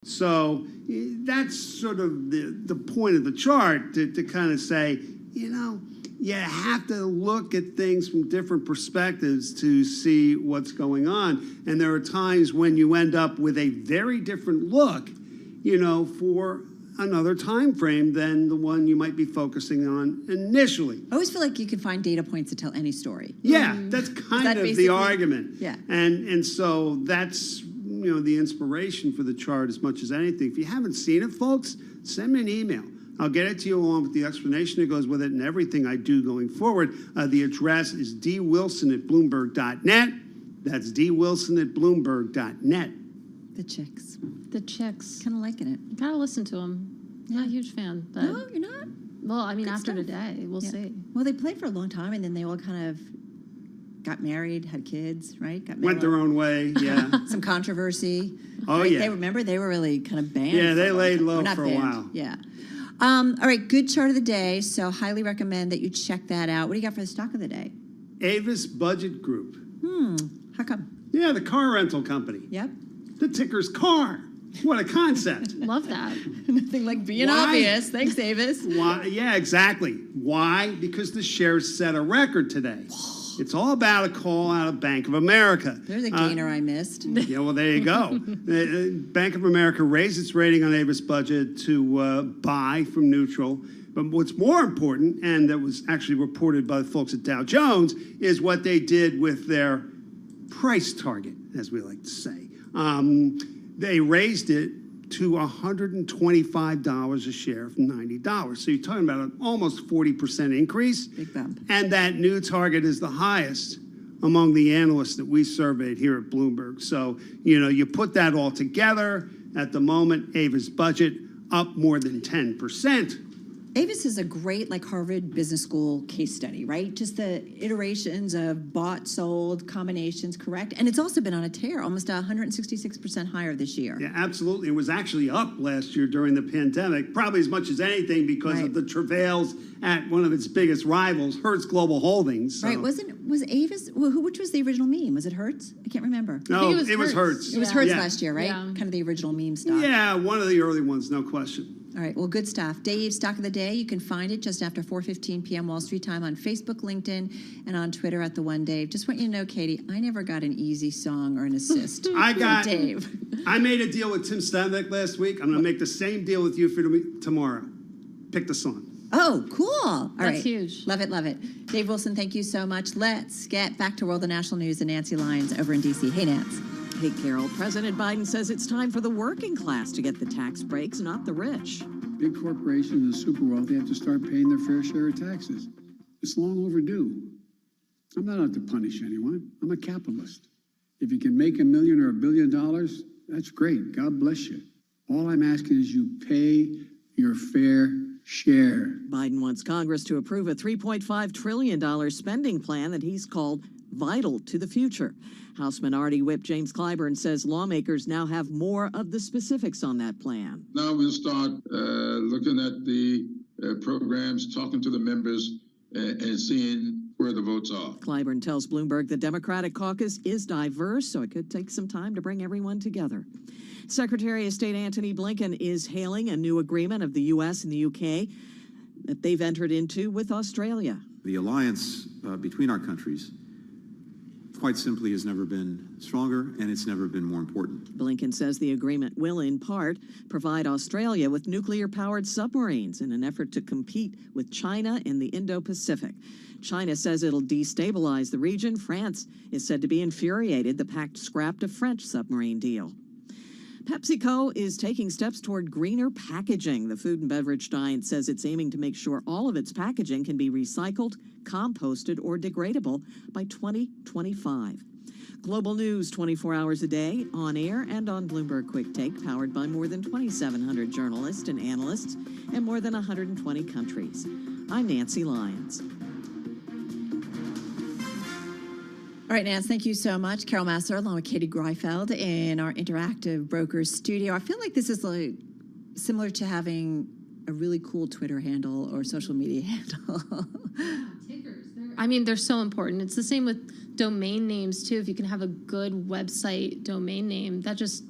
So that's sort of the point of the chart, to kind of say, you have to look at things from different perspectives to see what's going on. And there are times when you end up with a very different look, for another time frame than the one you might be focusing on initially. I always feel like you can find data points to tell any story. Yeah, that's kind of the argument. Yeah. And so that's, the inspiration for the chart as much as anything. If you haven't seen it, folks, send me an email. I'll get it to you along with the explanation that goes with it and everything I do going forward. The address is dwilson@bloomberg.net. That's dwilson@bloomberg.net. The chicks. The chicks. Kind of liking it. Gotta listen to them. Not a huge fan. But, No, you're not? well, I mean, Good after stuff. today, we'll see. Well, they played for a long time, and then they all kind of got married, had kids, right? Went their own way, yeah. Some controversy. Oh, right? yeah. They were really kind of banned. Yeah, they for a long laid time. low Or not for a banned. while. Yeah. All right, good chart of the day. So highly recommend that you check that out. What do you got for the stock of the day? Avis Budget Group. How come? Yeah, the car rental company. Yep. The ticker's CAR. What a concept. Love that. Nothing like being Why? obvious. Thanks, Davis. Why? Yeah, exactly. Why? Because the shares set a record today. It's all about a call out of Bank of America. There's a gainer I missed. Yeah, well, there you go. Bank of America raised its rating on Avis Budget to buy from neutral. But what's more important, and that was actually reported by the folks at Dow Jones, is what they did with their price target, as we like to say. They raised it to $125 a share from $90. So you're talking about an almost 40% increase. Big bump. And that new target is the highest among the analysts that we surveyed here at Bloomberg. So, you put that all together. At the moment, Avis Budget up more than 10%. Avis is a great Harvard Business School case study, right? Just the iterations of bought, sold, combinations, correct? And it's also been on a tear, almost 166% higher this year. Yeah, absolutely. It was actually up last year during the pandemic, probably as much as anything because of the travails at one of its biggest rivals, Hertz Global Holdings. So. Right, was Avis, which was the original meme? Was it Hertz? I can't remember. No, it was Hertz. It was Hertz last year, right? Yeah. Kind of the original meme stock. Yeah, one of the early ones, no question. All right, well, good stuff. Dave, stock of the day, you can find it just after 4:15 p.m. Wall Street time on Facebook, LinkedIn, and on Twitter at The One Dave. Just want you to know, Katie, I never got an easy song or an assist from Dave. I made a deal with Tim Stanvick last week. I'm going to make the same deal with you for tomorrow. Pick the song. Oh, cool. All right. That's huge. Love it, love it. Dave Wilson, thank you so much. Let's get back to World and National News and Nancy Lyons over in D.C. Hey, Nance. Hey, Carol. President Biden says it's time for the working class to get the tax breaks, not the rich. Big corporations and super wealthy have to start paying their fair share of taxes. It's long overdue. I'm not out to punish anyone. I'm a capitalist. If you can make $1 million or $1 billion, that's great. God bless you. All I'm asking is you pay your fair share. Biden wants Congress to approve a $3.5 trillion spending plan that he's called vital to the future. House Minority Whip James Clyburn says lawmakers now have more of the specifics on that plan. Now we'll start looking at the programs, talking to the members, and seeing where the votes are. Clyburn tells Bloomberg the Democratic caucus is diverse, so it could take some time to bring everyone together. Secretary of State Antony Blinken is hailing a new agreement of the U.S. and the U.K. that they've entered into with Australia. The alliance between our countries quite simply has never been stronger, and it's never been more important. Blinken says the agreement will, in part, provide Australia with nuclear-powered submarines in an effort to compete with China in the Indo-Pacific. China says it'll destabilize the region. France is said to be infuriated the pact scrapped a French submarine deal. PepsiCo is taking steps toward greener packaging. The food and beverage giant says it's aiming to make sure all of its packaging can be recycled, composted, or degradable by 2025. Global news 24 hours a day, on air and on Bloomberg Quick Take, powered by more than 2,700 journalists and analysts in more than 120 countries. I'm Nancy Lyons. All right, Nance, thank you so much. Carol Massar along with Katie Greifeld in our Interactive Brokers studio. I feel like this is similar to having a really cool Twitter handle or social media handle. Tickers. I mean, they're so important. It's the same with domain names, too. If you can have a good website domain name, that just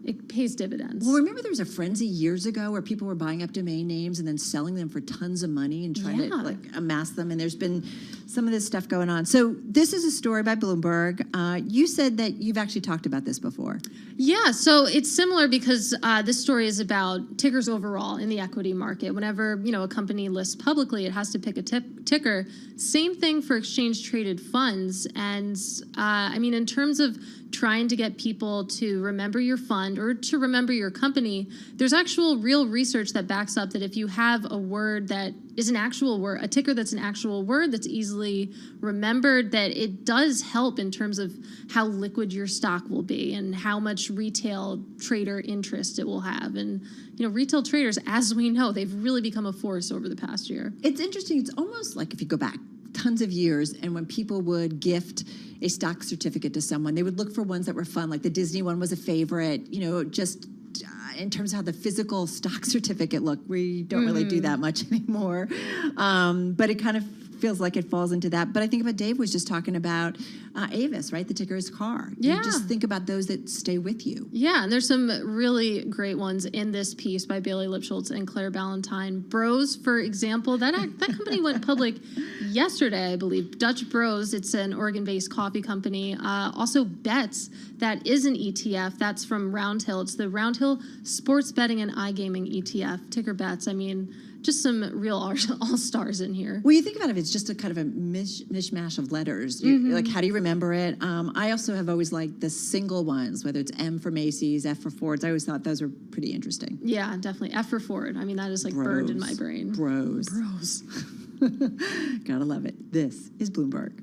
it pays dividends. Well, remember there was a frenzy years ago where people were buying up domain names and then selling them for tons of money and trying to like amass them. And there's been some of this stuff going on. So this is a story by Bloomberg. You said that you've actually talked about this before. Yeah, so it's similar because this story is about tickers overall in the equity market. Whenever a company lists publicly, it has to pick a ticker. Same thing for exchange-traded funds. And I mean, in terms of trying to get people to remember your fund or to remember your company, there's actual real research that backs up that if you have a word that is an actual word, a ticker that's an actual word that's easily remembered, that it does help in terms of how liquid your stock will be and how much retail trader interest it will have. And retail traders, as we know, they've really become a force over the past year. It's interesting. It's almost like if you go back tons of years, and when people would gift a stock certificate to someone, they would look for ones that were fun. Like the Disney one was a favorite, just in terms of how the physical stock certificate looked. We don't really do that much anymore. But it kind of feels like it falls into that. But I think about Dave was just talking about Avis, right? The ticker is CAR. Yeah. You just think about those that stay with you. Yeah, and there's some really great ones in this piece by Bailey Lipschultz and Claire Ballantyne. Bros, for example, that company went public yesterday, I believe. Dutch Bros, it's an Oregon-based coffee company. Also Bets, that is an ETF. That's from Roundhill. It's the Roundhill Sports Betting and iGaming ETF. Ticker Bets. I mean, just some real all-stars in here. Well, you think about it, it's just a kind of a mishmash of letters. Like, how do you remember it? I also have always liked the single ones, whether it's M for Macy's, F for Ford's. I always thought those were pretty interesting. Yeah, definitely. F for Ford. I mean, that is like burned in my brain. Bros. Gotta love it. This is Bloomberg.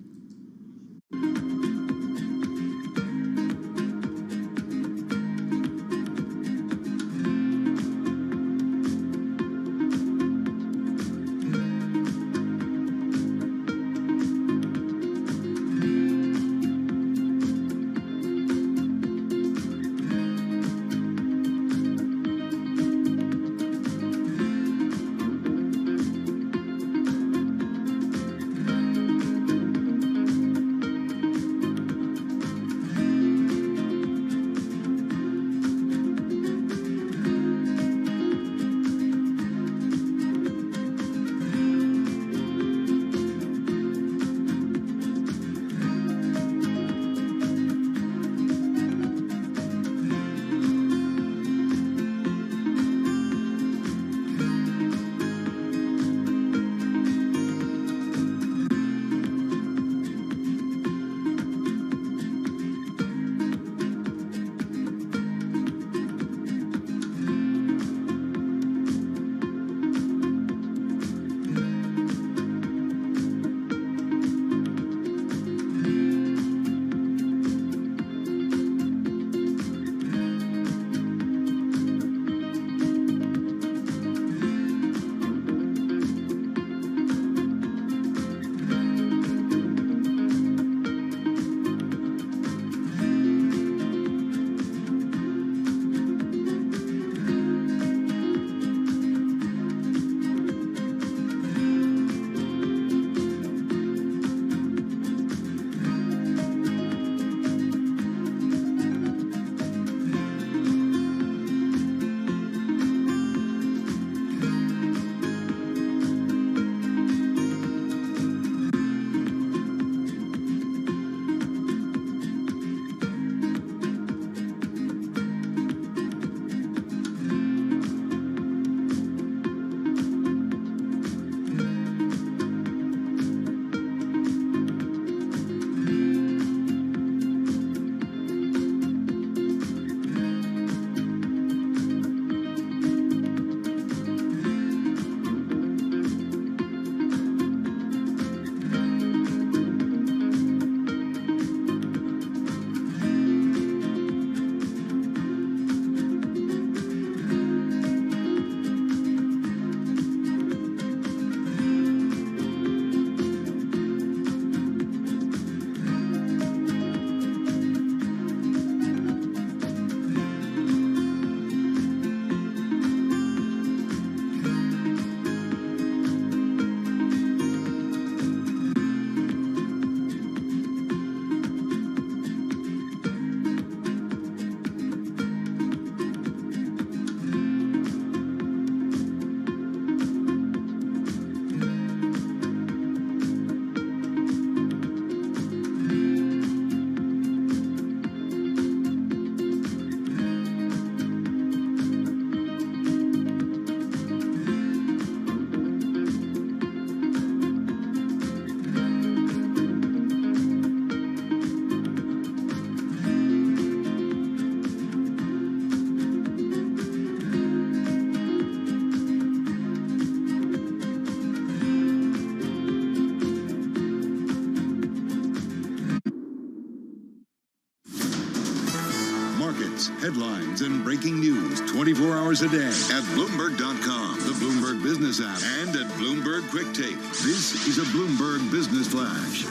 headlines and breaking news 24 hours a day at Bloomberg.com, the Bloomberg Business app, and at Bloomberg Quick Take. This is a Bloomberg Business Flash.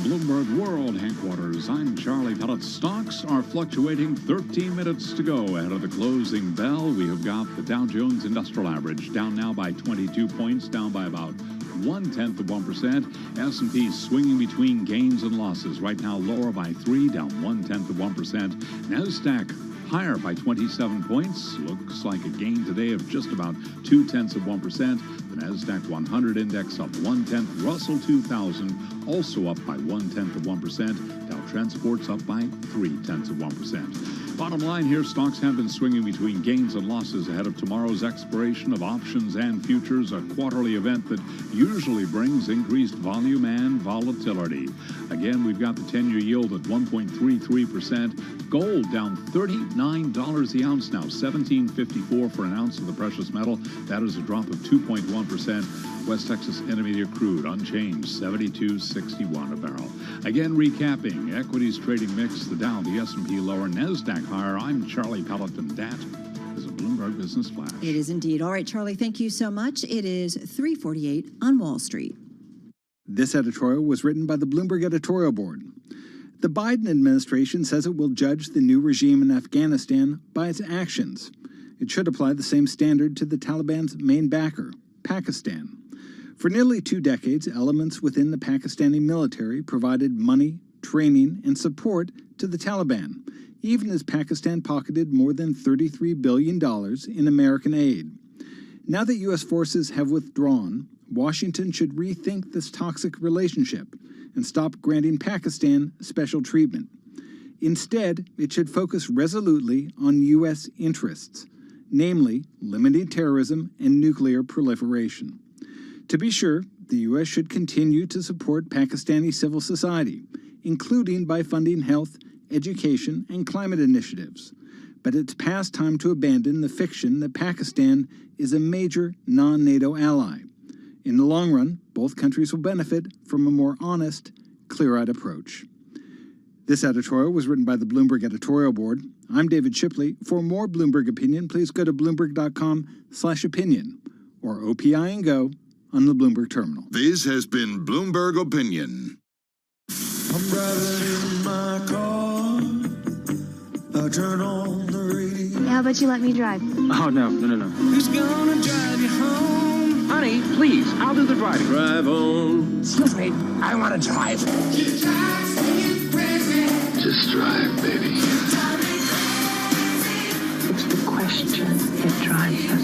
Bloomberg World Headquarters. I'm Charlie Pellet. Stocks are fluctuating. 13 minutes to go ahead of the closing bell. We have got the Dow Jones Industrial Average down now by 22 points, down by about 0.1%. S&P swinging between gains and losses. Right now lower by 3, down 0.1%. NASDAQ higher by 27 points. Looks like a gain today of just about 0.2%. The NASDAQ 100 index up 0.1. Russell 2000 also up by 0.1%. Dow Transport's up by 0.3%. Bottom line here, stocks have been swinging between gains and losses ahead of tomorrow's expiration of options and futures, a quarterly event that usually brings increased volume and volatility. Again, we've got the 10-year yield at 1.33%. Gold down $39 the ounce now, $17.54 for an ounce of the precious metal. That is a drop of 2.1%. West Texas Intermediate crude unchanged, $72.61 a barrel. Again, recapping equities trading mix, the Dow, the S&P lower, NASDAQ higher. I'm Charlie Pellet, and that is a Bloomberg Business Flash. It is indeed. All right, Charlie, thank you so much. It is 3:48 on Wall Street. This editorial was written by the Bloomberg editorial board. The Biden administration says it will judge the new regime in Afghanistan by its actions. It should apply the same standard to the Taliban's main backer, Pakistan. For nearly 2 decades, elements within the Pakistani military provided money, training, and support to the Taliban, even as Pakistan pocketed more than $33 billion in American aid. Now that U.S. forces have withdrawn, Washington should rethink this toxic relationship and stop granting Pakistan special treatment. Instead, it should focus resolutely on U.S. interests, namely limiting terrorism and nuclear proliferation. To be sure, the U.S. should continue to support Pakistani civil society, including by funding health, education, and climate initiatives. But it's past time to abandon the fiction that Pakistan is a major non-NATO ally. In the long run, both countries will benefit from a more honest, clear-eyed approach. This editorial was written by the Bloomberg editorial board. I'm David Shipley. For more Bloomberg opinion, please go to Bloomberg.com/opinion or OPI and go on the Bloomberg terminal. This has been Bloomberg Opinion. I'm driving in my car. I turn on the radio. Yeah, how about you let me drive? Oh, no. Who's gonna drive you home? Honey, please, I'll do the driving. Drive on. Excuse me, I want to drive. Just drive, baby. It's the question that drives us.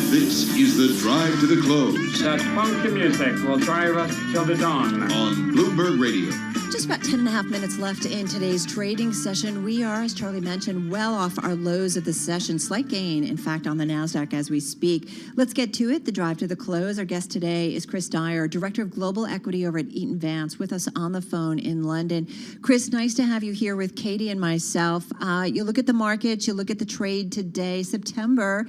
This is the drive to the close. That funky music will drive us till the dawn. On Bloomberg Radio. Just about 10.5 minutes left in today's trading session. We are, as Charlie mentioned, well off our lows of the session. Slight gain, in fact, on the NASDAQ as we speak. Let's get to it. The drive to the close. Our guest today is Chris Dyer, Director of Global Equity over at Eaton Vance, with us on the phone in London. Chris, nice to have you here with Katie and myself. You look at the markets, you look at the trade today, September.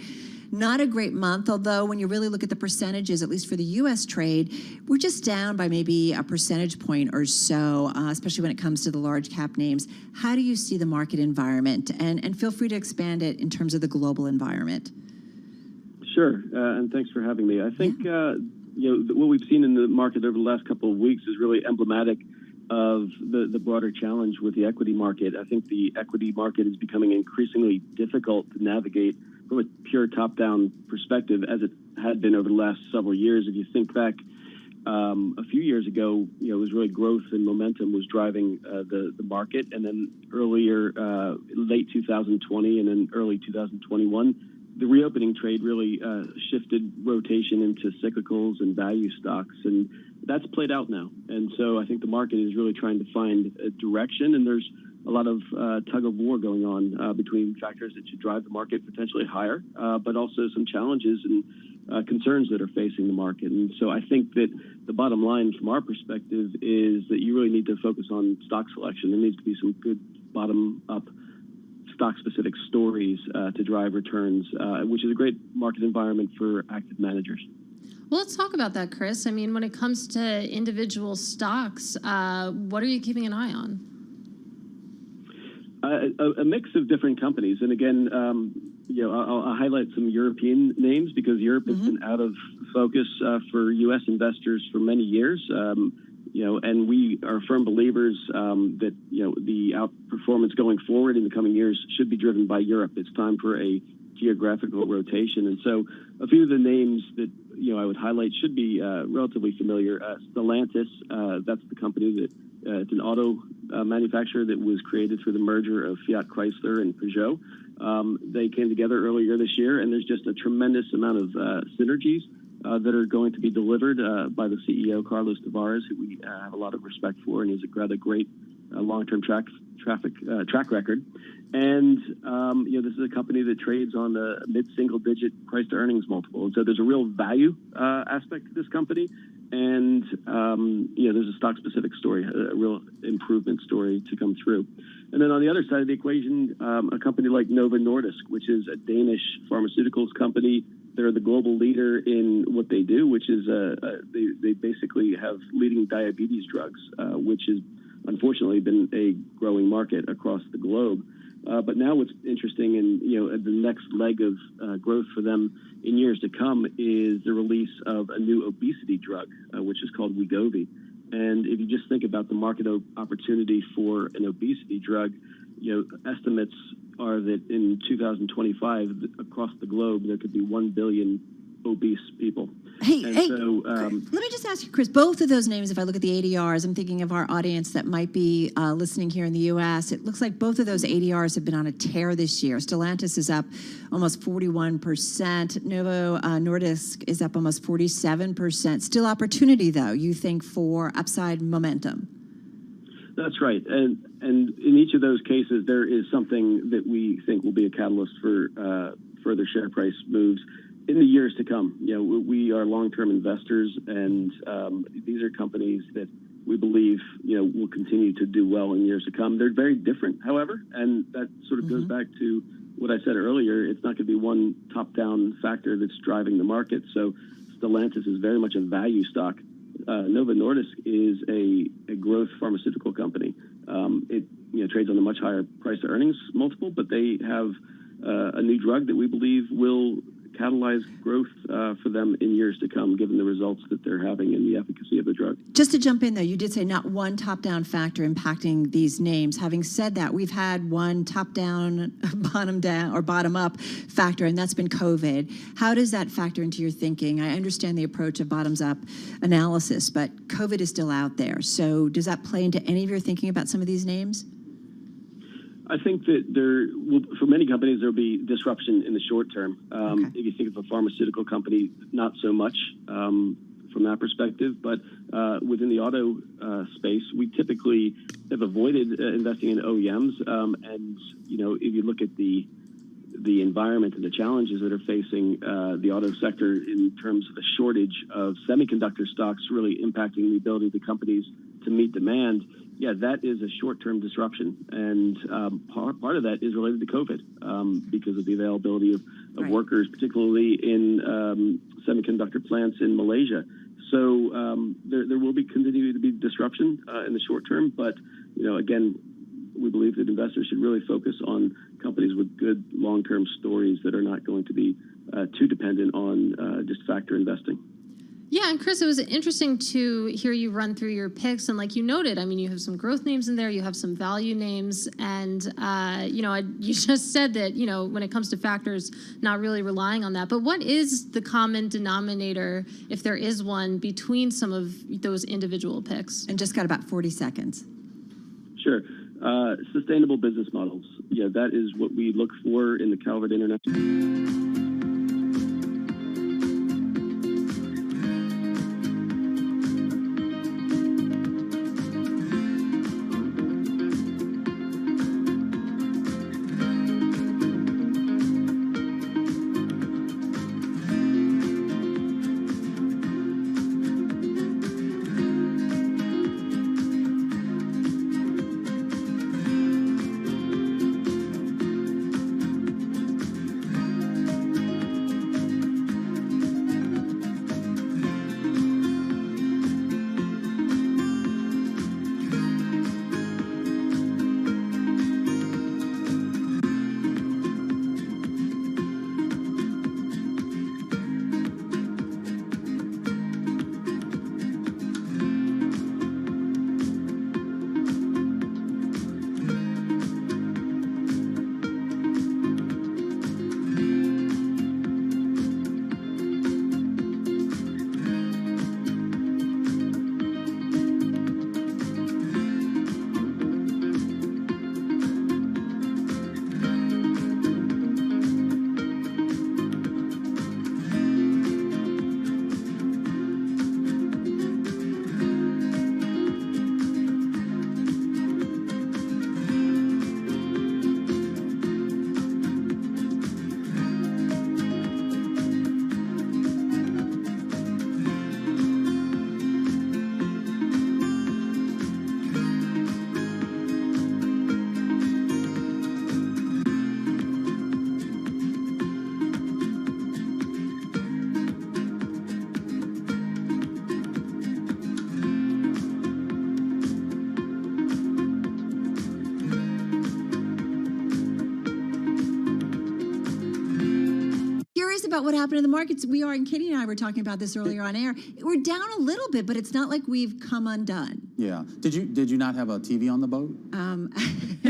Not a great month, although when you really look at the percentages, at least for the U.S. trade, we're just down by maybe a percentage point or so, especially when it comes to the large cap names. How do you see the market environment? And feel free to expand it in terms of the global environment. Sure, and thanks for having me. I think what we've seen in the market over the last couple of weeks is really emblematic of the broader challenge with the equity market. I think the equity market is becoming increasingly difficult to navigate from a pure top-down perspective, as it had been over the last several years. If you think back a few years ago, it was really growth and momentum was driving the market, and then earlier, late 2020 and then early 2021, the reopening trade really shifted rotation into cyclicals and value stocks, and that's played out now. And so I think the market is really trying to find a direction, and there's a lot of tug of war going on between factors that should drive the market potentially higher, but also some challenges and concerns that are facing the market. And so I think that the bottom line from our perspective is that you really need to focus on stock selection. There needs to be some good bottom-up stock-specific stories to drive returns, which is a great market environment for active managers. Well, let's talk about that, Chris. I mean, when it comes to individual stocks, what are you keeping an eye on? A mix of different companies, and again, I'll highlight some European names because Europe has been out of focus for U.S. investors for many years. And we are firm believers that the outperformance going forward in the coming years should be driven by Europe. It's time for a geographical rotation, and so a few of the names that I would highlight should be relatively familiar. Stellantis, that's the company that it's an auto manufacturer that was created through the merger of Fiat Chrysler and Peugeot. They came together earlier this year, and there's just a tremendous amount of synergies that are going to be delivered by the CEO, Carlos Tavares, who we have a lot of respect for, and he's got a great long-term track record. And this is a company that trades on a mid-single-digit price-to-earnings multiple, and so there's a real value aspect to this company. And there's a stock-specific story, a real improvement story to come through. And then on the other side of the equation, a company like Novo Nordisk, which is a Danish pharmaceuticals company. They're the global leader in what they do, which is they basically have leading diabetes drugs, which has unfortunately been a growing market across the globe. But now what's interesting and the next leg of growth for them in years to come is the release of a new obesity drug, which is called Wegovy. And if you just think about the market opportunity for an obesity drug, estimates are that in 2025 across the globe there could be 1 billion obese people. Let me just ask you, Chris, both of those names, if I look at the ADRs, I'm thinking of our audience that might be listening here in the U.S., it looks like both of those ADRs have been on a tear this year. Stellantis is up almost 41%. Novo Nordisk is up almost 47%. Still opportunity, though, you think, for upside momentum? That's right. And in each of those cases, there is something that we think will be a catalyst for further share price moves in the years to come. We are long-term investors, and these are companies that we believe, will continue to do well in years to come. They're very different, however, and that sort of goes back to what I said earlier. It's not going to be one top-down factor that's driving the market. So Stellantis is very much a value stock. Novo Nordisk is a growth pharmaceutical company. It trades on a much higher price-to-earnings multiple, but they have a new drug that we believe will catalyze growth for them in years to come, given the results that they're having and the efficacy of the drug. Just to jump in, though, you did say not one top-down factor impacting these names. Having said that, we've had one top-down, bottom-down, or bottom-up factor, and that's been COVID. How does that factor into your thinking? I understand the approach of bottoms-up analysis, but COVID is still out there. So does that play into any of your thinking about some of these names? I think that for many companies, there'll be disruption in the short term. If you think of a pharmaceutical company, not so much from that perspective. But within the auto space, we typically have avoided investing in OEMs. And if you look at the environment and the challenges that are facing the auto sector in terms of the shortage of semiconductor stocks really impacting the ability of the companies to meet demand, that is a short-term disruption. And part of that is related to COVID because of the availability of workers, particularly in semiconductor plants in Malaysia. So there will continue to be disruption in the short term. But, again, we believe that investors should really focus on companies with good long-term stories that are not going to be too dependent on just factor investing. Yeah, and Chris, it was interesting to hear you run through your picks. And like you noted, I mean, you have some growth names in there, you have some value names. And, you just said that, when it comes to factors, not really relying on that. But what is the common denominator, if there is one, between some of those individual picks? And just got about 40 seconds. Sure. Sustainable business models. That is what we look for in the Calvert International. about what happened in the markets. And Katie and I were talking about this earlier on air. We're down a little bit, but it's not like we've come undone. Yeah. Did you not have a TV on the boat? I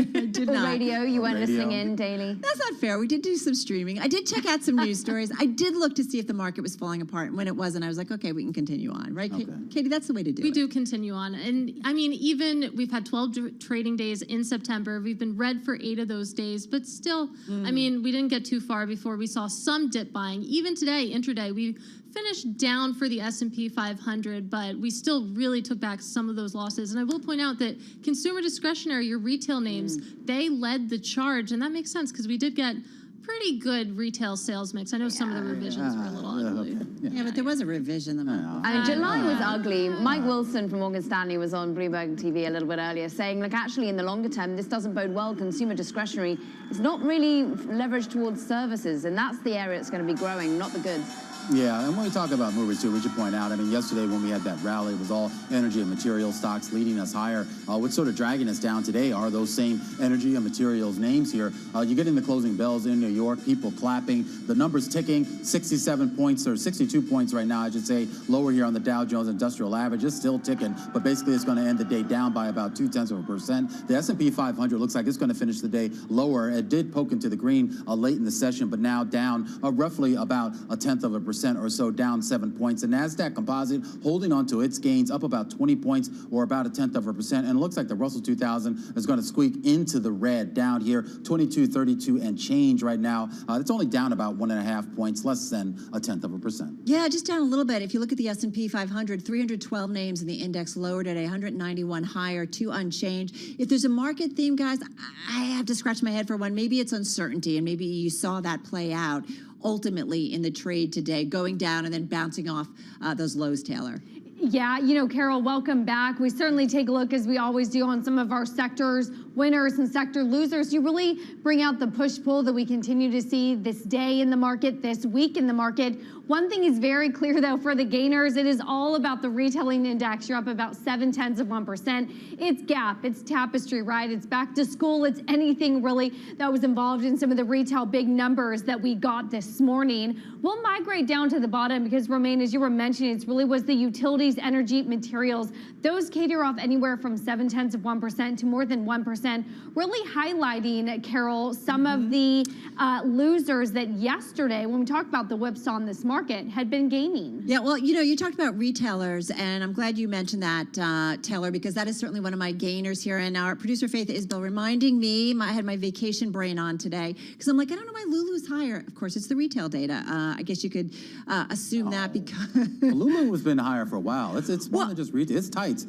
did Or not. radio, you weren't Radio. listening in daily. That's not fair. We did do some streaming. I did check out some news stories. I did look to see if the market was falling apart. And when it wasn't, I was like, okay, we can continue on. Right, Katie? That's the way to do it. We do continue on. And I mean, even we've had 12 trading days in September. We've been red for 8 of those days, but still, I mean, we didn't get too far before we saw some dip buying. Even today, intraday, we finished down for the S&P 500, but we still really took back some of those losses. And I will point out that consumer discretionary, your retail names, they led the charge, and that makes sense because we did get pretty good retail sales mix. I know some of the revisions were a little ugly. Yeah, but there was a revision. I mean, July was ugly. Mike Wilson from Morgan Stanley was on Bloomberg TV a little bit earlier saying, look, actually, in the longer term, this doesn't bode well. Consumer discretionary is not really leveraged towards services, and that's the area that's going to be growing, not the goods. Yeah, and when we talk about movers too, we should point out, I mean, yesterday when we had that rally, it was all energy and material stocks leading us higher. What's sort of dragging us down today are those same energy and materials names here. You're getting the closing bells in New York, people clapping, the numbers ticking, 67 points or 62 points right now, I should say, lower here on the Dow Jones Industrial Average. It's still ticking, but basically it's going to end the day down by about 0.2%. The S&P 500 looks like it's going to finish the day lower. It did poke into the green late in the session, but now down roughly about 0.1% or so, down 7 points. The NASDAQ composite holding on to its gains, up about 20 points or about 0.1%. And it looks like the Russell 2000 is going to squeak into the red down here, 2232 and change right now. It's only down about 1.5 points, less than 0.1%. Yeah, just down a little bit. If you look at the S&P 500, 312 names in the index lower today, 191 higher, 2 unchanged. If there's a market theme, guys, I have to scratch my head for one. Maybe it's uncertainty, and maybe you saw that play out ultimately in the trade today, going down and then bouncing off those lows, Taylor. Yeah, you know, Carol, welcome back. We certainly take a look, as we always do, on some of our sectors, winners and sector losers. You really bring out the push-pull that we continue to see this day in the market, this week in the market. One thing is very clear, though, for the gainers, it is all about the retailing index. You're up about 0.7%. It's Gap, it's Tapestry, right? It's back to school. It's anything really that was involved in some of the retail big numbers that we got this morning. We'll migrate down to the bottom because, Romaine, as you were mentioning, it really was the utilities, energy, materials. Those cater off anywhere from 0.7% to more than 1%, really highlighting, Carol, some of the losers that yesterday, when we talked about the whipsaw on this market, had been gaining. Yeah, well, you know, you talked about retailers, and I'm glad you mentioned that, Taylor, because that is certainly one of my gainers here. And our producer, Faith Isbell, reminding me, I had my vacation brain on today, because I'm like, I don't know why Lulu's higher. Of course, it's the retail data. I guess you could assume that because... Lulu has been higher for a while. It's more than just retail. It's tights.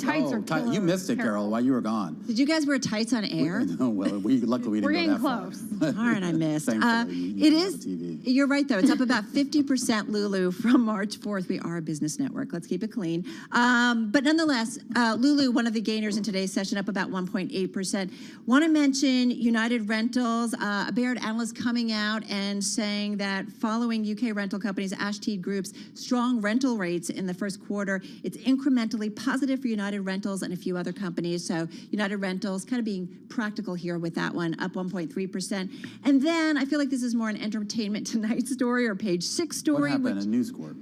Tights are killer. You missed it, Carol, while you were gone. Did you guys wear tights on air? No, well, luckily we didn't go that close. far. Darn, I missed. Thankfully, It is. You're right, though. It's up about 50%, Lulu, from March 4th. We are a business network. Let's keep it clean. But nonetheless, Lulu, one of the gainers in today's session, up about 1.8%. Want to mention United Rentals, a Baird analyst coming out and saying that following UK rental companies Ashtead Group's strong rental rates in the first quarter, it's incrementally positive for United Rentals and a few other companies. So United Rentals kind of being practical here with that one, up 1.3%. And then I feel like this is more an Entertainment Tonight story or Page 6 story. What happened in News Corp?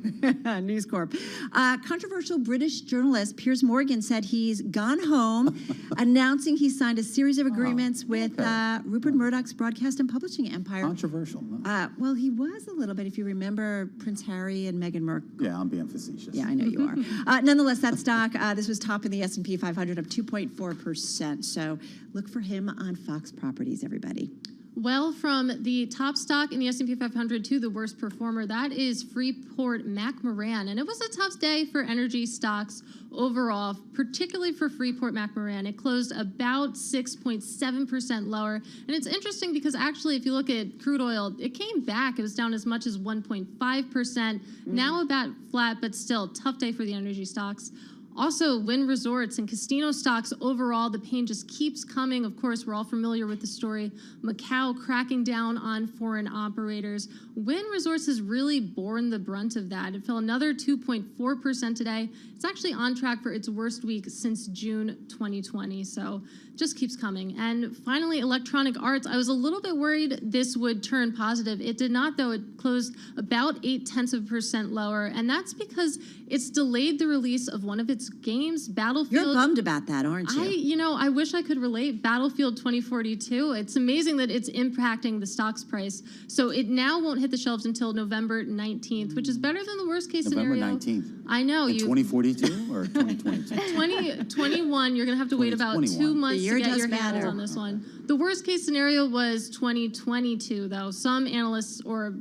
News Corp. Controversial British journalist Piers Morgan said he's gone home, announcing he signed a series of agreements with Rupert Murdoch's broadcast and publishing empire. Controversial. Huh? Well, he was a little bit, if you remember Prince Harry and Meghan Markle. Yeah, I'm being facetious. Yeah, I know you are. Nonetheless, that stock, this was top in the S&P 500 up 2.4%. So look for him on Fox Properties, everybody. Well, from the top stock in the S&P 500 to the worst performer, that is Freeport-McMoRan. And it was a tough day for energy stocks overall, particularly for Freeport-McMoRan. It closed about 6.7% lower. And it's interesting because actually, if you look at crude oil, it came back. It was down as much as 1.5%. Now about flat, but still tough day for the energy stocks. Also, wind resorts and casino stocks overall, the pain just keeps coming. Of course, we're all familiar with the story. Macau cracking down on foreign operators. Wind resorts has really borne the brunt of that. It fell another 2.4% today. It's actually on track for its worst week since June 2020. So just keeps coming. And finally, electronic arts. I was a little bit worried this would turn positive. It did not, though. It closed about 0.8% lower. And that's because it's delayed the release of one of its games, Battlefield. You're bummed about that, aren't you? I wish I could relate. Battlefield 2042. It's amazing that it's impacting the stock's price. So it now won't hit the shelves until November 19th, which is better than the worst case November scenario. 19th. I know. In 2042 or 2022? 2021, you're going to have to wait about 2 months to get your hands on this one. The worst case scenario was 2022, though. Some analysts or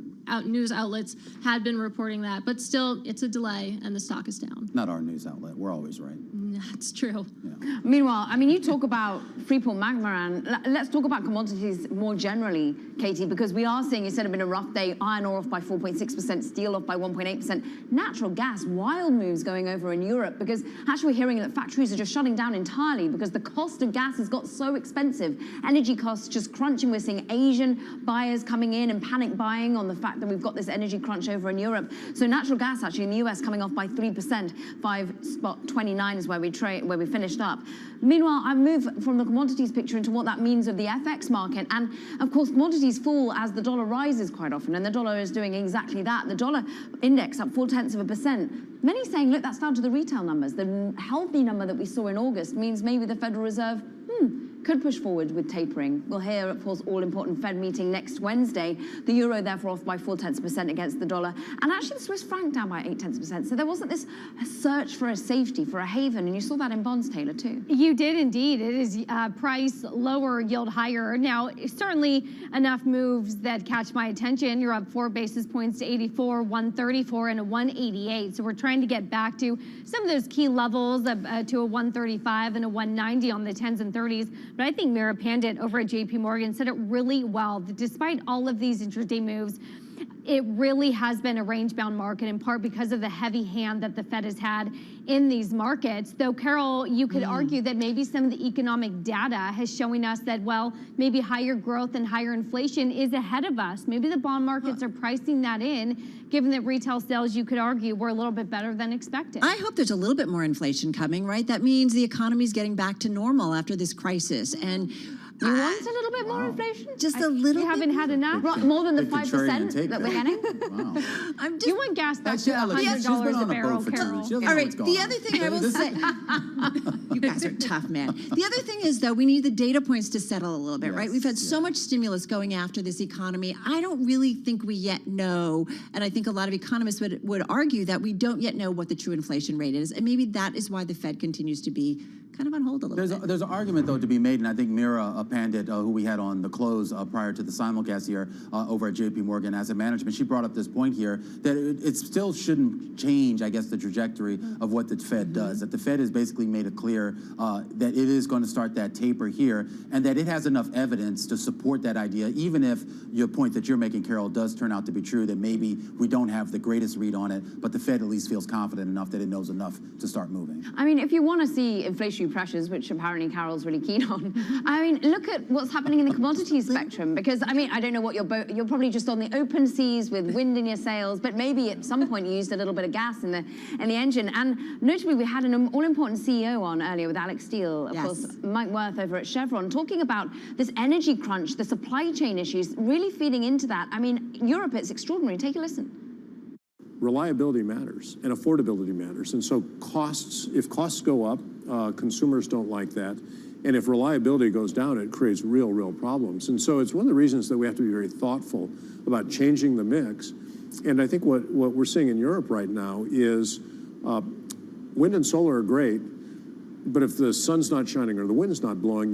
news outlets had been reporting that, but still, it's a delay, and the stock is down. Not our news outlet. We're always right. That's true. Yeah. Meanwhile, I mean, you talk about Freeport McMoran. Let's talk about commodities more generally, Katie, because we are seeing, you said it's been a rough day, iron ore off by 4.6%, steel off by 1.8%, natural gas, wild moves going over in Europe, because actually we're hearing that factories are just shutting down entirely because the cost of gas has got so expensive. Energy costs just crunching. We're seeing Asian buyers coming in and panic buying on the fact that we've got this energy crunch over in Europe. So natural gas actually in the US coming off by 3%, 5.29 is where we finished up. Meanwhile, I move from the commodities picture into what that means of the FX market. And of course, commodities fall as the dollar rises quite often, and the dollar is doing exactly that. The dollar index up 0.4%. Many saying, look, that's down to the retail numbers. The healthy number that we saw in August means maybe the Federal Reserve could push forward with tapering. We'll hear, of course, all-important Fed meeting next Wednesday. The euro, therefore, off by 0.4% against the dollar. And actually, the Swiss franc down by 0.8%. So there wasn't this search for a safety, for a haven. And you saw that in bonds, Taylor, too. You did indeed. It is price lower, yield higher. Now, certainly enough moves that catch my attention. You're up 4 basis points to 84, 134, and a 188. So we're trying to get back to some of those key levels of, to a 135 and a 190 on the 10s and 30s. But I think Mira Pandit over at JP Morgan said it really well. That despite all of these intraday moves, it really has been a range-bound market, in part because of the heavy hand that the Fed has had in these markets. Though, Carol, you could argue that maybe some of the economic data has showing us that, well, maybe higher growth and higher inflation is ahead of us. Maybe the bond markets are pricing that in, given that retail sales, you could argue, were a little bit better than expected. I hope there's a little bit more inflation coming, right? That means the economy's getting back to normal after this crisis. And you want a little bit more inflation? Just a little. You haven't had enough? More than the 5% that we're getting? Wow. You want gas back to $100 a barrel, Carol. All right, the other thing I will say, you guys are tough, man. The other thing is, though, we need the data points to settle a little bit, right? We've had so much stimulus going after this economy. I don't really think we yet know, and I think a lot of economists would argue that we don't yet know what the true inflation rate is, and maybe that is why the Fed continues to be kind of on hold a little bit. There's an argument, though, to be made, and I think Mira Pandit, who we had on the close prior to the simulcast here over at JP Morgan Asset Management, she brought up this point here that it still shouldn't change, I guess, the trajectory of what the Fed does. That the Fed has basically made it clear that it is going to start that taper here, and that it has enough evidence to support that idea, even if your point that you're making, Carol, does turn out to be true, that maybe we don't have the greatest read on it, but the Fed at least feels confident enough that it knows enough to start moving. I mean, if you want to see inflationary pressures, which apparently Carol's really keen on, I mean, look at what's happening in the commodities spectrum, because, I mean, I don't know what you're probably just on the open seas with wind in your sails, but maybe at some point you used a little bit of gas in the engine. And notably, we had an all-important CEO on earlier with Alex Steele, of course, Mike Worth over at Chevron, talking about this energy crunch, the supply chain issues, really feeding into that. I mean, Europe, it's extraordinary. Take a listen. Reliability matters and affordability matters. And so if costs go up, consumers don't like that. And if reliability goes down, it creates real problems. And so it's one of the reasons that we have to be very thoughtful about changing the mix. And I think what we're seeing in Europe right now is wind and solar are great, but if the sun's not shining or the wind's not blowing,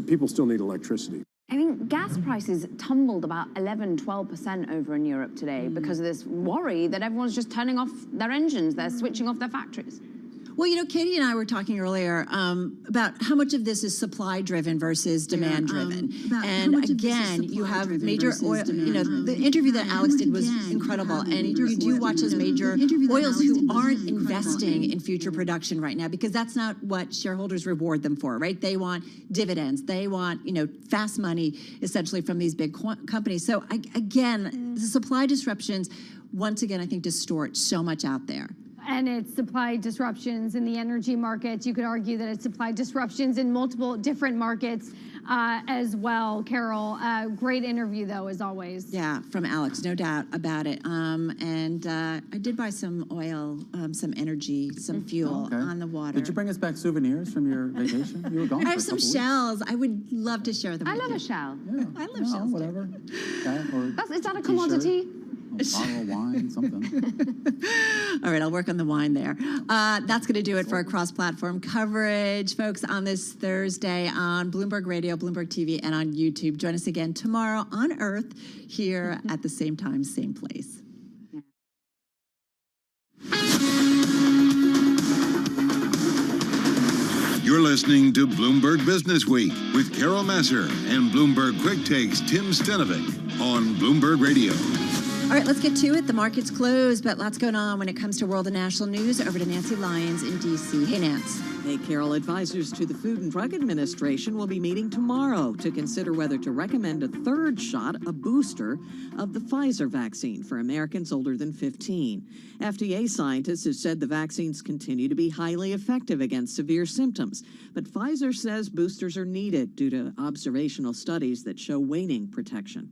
people still need electricity. I mean, gas prices tumbled about 11–12% over in Europe today because of this worry that everyone's just turning off their engines, they're switching off their factories. Well, Katie and I were talking earlier about how much of this is supply-driven versus demand-driven. And again, you have major oil, the interview that Alex did was incredible. And you do watch those major oils who aren't investing in future production right now because that's not what shareholders reward them for, right? They want dividends. They want, fast money, essentially, from these big companies. So, again, the supply disruptions, once again, I think distort so much out there. And it's supply disruptions in the energy markets. You could argue that it's supply disruptions in multiple different markets as well. Carol, great interview, though, as always. Yeah, from Alex, no doubt about it. And I did buy some oil, some energy, some fuel on the water. Did you bring us back souvenirs from your vacation? You were gone I for have a some couple shells. I would love to share them I with love you. a shell. Yeah. I love shells. Whatever. Is that a commodity? A bottle of wine, something. All right, I'll work on the wine there. That's going to do it for our cross-platform coverage, folks, on this Thursday on Bloomberg Radio, Bloomberg TV, and on YouTube. Join us again tomorrow on Earth here at the same time, same place. You're listening to Bloomberg Business Week with Carol Massar and Bloomberg Quick Takes Tim Stenovic on Bloomberg Radio. All right, let's get to it. The market's closed, but lots going on when it comes to world and national news. Over to Nancy Lyons in D.C. Hey, Nance. Hey, Carol. Advisors to the Food and Drug Administration will be meeting tomorrow to consider whether to recommend a third shot, a booster, of the Pfizer vaccine for Americans older than 15. FDA scientists have said the vaccines continue to be highly effective against severe symptoms, but Pfizer says boosters are needed due to observational studies that show waning protection.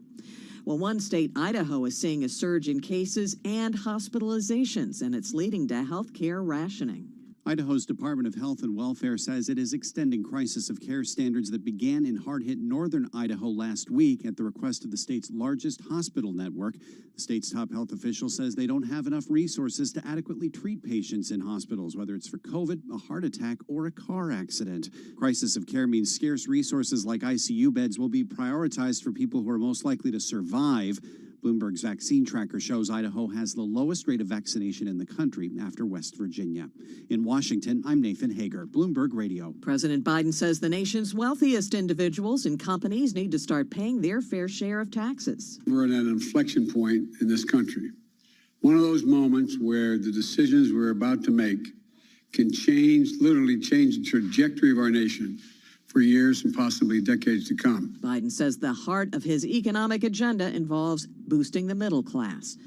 Well, one state, Idaho, is seeing a surge in cases and hospitalizations, and it's leading to healthcare rationing. Idaho's Department of Health and Welfare says it is extending crisis of care standards that began in hard-hit northern Idaho last week at the request of the state's largest hospital network. The state's top health official says they don't have enough resources to adequately treat patients in hospitals, whether it's for COVID, a heart attack, or a car accident. Crisis of care means scarce resources like ICU beds will be prioritized for people who are most likely to survive. Bloomberg's vaccine tracker shows Idaho has the lowest rate of vaccination in the country after West Virginia. In Washington, I'm Nathan Hager, Bloomberg Radio. President Biden says the nation's wealthiest individuals and companies need to start paying their fair share of taxes. We're at an inflection point in this country. One of those moments where the decisions we're about to make can literally change the trajectory of our nation for years and possibly decades to come. Biden says the heart of his economic agenda involves boosting the middle class.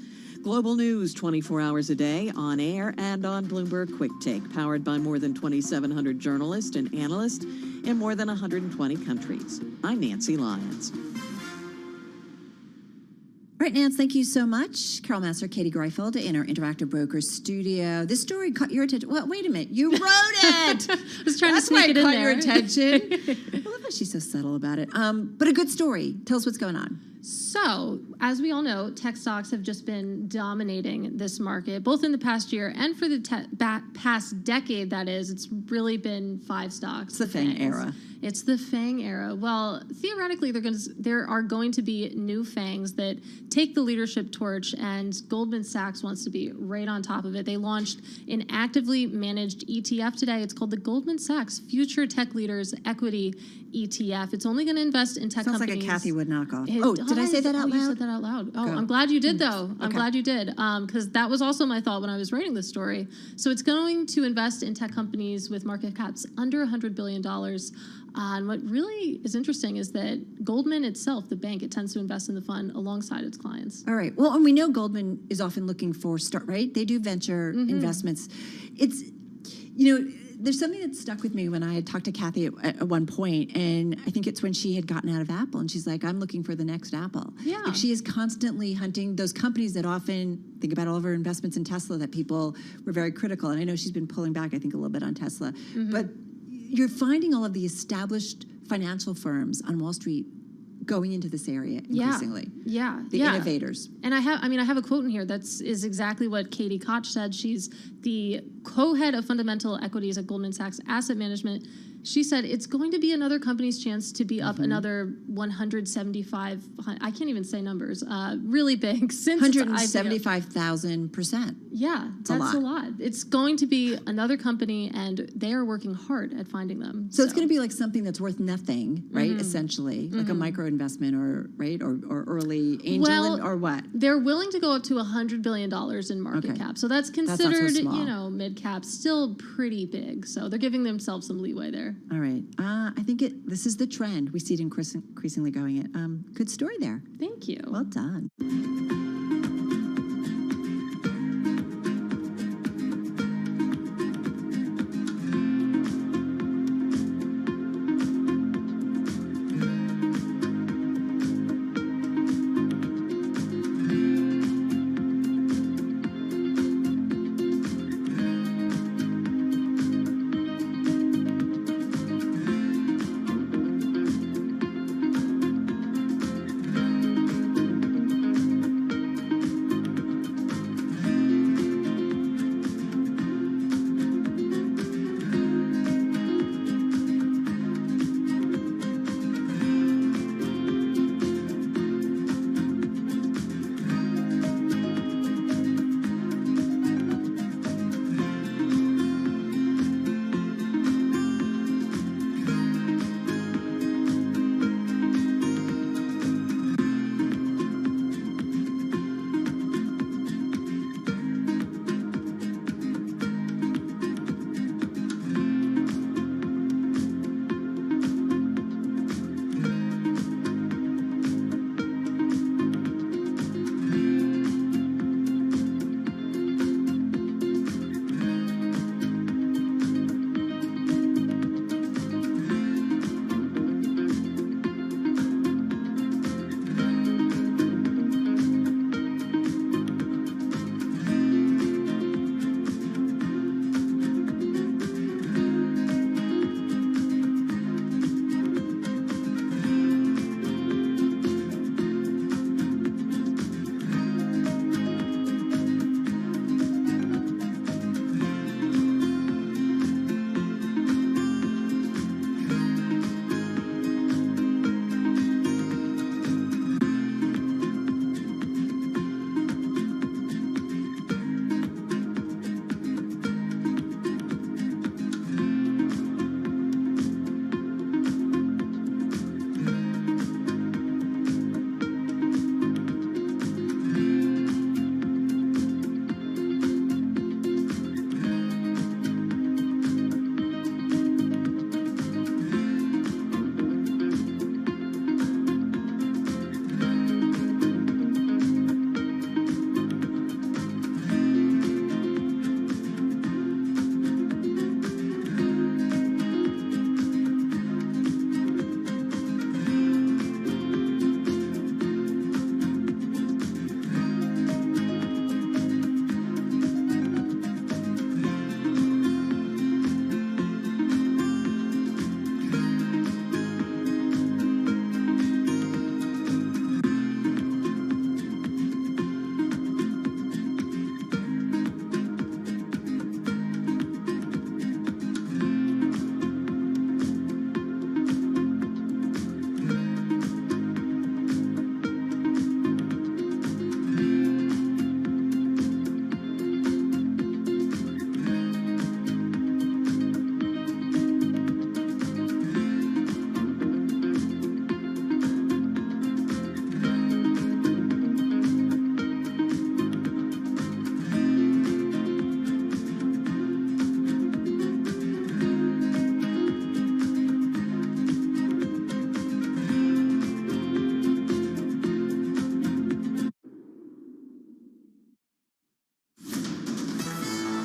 Global news 24 hours a day, on air and on Bloomberg Quick Take, powered by more than 2,700 journalists and analysts in more than 120 countries. I'm Nancy Lyons. All right, Nance, thank you so much. Carol Massar, Katie Greifeld in our Interactive Brokers studio. This story caught your attention. Well, wait a minute. You wrote it. I was trying That's to sneak why it in caught there. your attention. I love how she's so subtle about it. But a good story. Tell us what's going on. So, as we all know, tech stocks have just been dominating this market, both in the past year and for the past decade, that is. It's really been five stocks. It's the FANG era. It's the FANG era. Well, theoretically, there are going to be new FANGs that take the leadership torch, and Goldman Sachs wants to be right on top of it. They launched an actively managed ETF today. It's called the Goldman Sachs Future Tech Leaders Equity ETF. It's only going to invest in tech Sounds companies. like a Kathy Wood knockoff. Did I say that out loud? You said that out loud. Oh, Good. I'm glad you did, though. I'm glad you did, because that was also my thought when I was writing this story. So it's going to invest in tech companies with market caps under $100 billion. And what really is interesting is that Goldman itself, the bank, it tends to invest in the fund alongside its clients. All right. Well, and we know Goldman is often looking for right? They do venture investments. It's, there's something that stuck with me when I had talked to Kathy at one point, and I think it's when she had gotten out of Apple, and she's like, I'm looking for the next Apple. Yeah. Like she is constantly hunting those companies that often think about all of her investments in Tesla that people were very critical. And I know she's been pulling back, I think, a little bit on Tesla. But you're finding all of the established financial firms on Wall Street going into this area increasingly. Yeah. The innovators. And I have a quote in here is exactly what Katie Koch said. She's the co-head of fundamental equities at Goldman Sachs Asset Management. She said it's going to be another company's chance to be up another 175. I can't even say numbers. Really big since 175,000%. Yeah, that's a lot. It's going to be another company, and they are working hard at finding them. So it's going to be like something that's worth nothing, right? Essentially, like a micro investment, or early angel, or what? They're willing to go up to $100 billion in market cap. So that's considered, mid cap, still pretty big. So they're giving themselves some leeway there. All right. I think this is the trend. We see it increasingly going. Good story there. Thank you. Well done.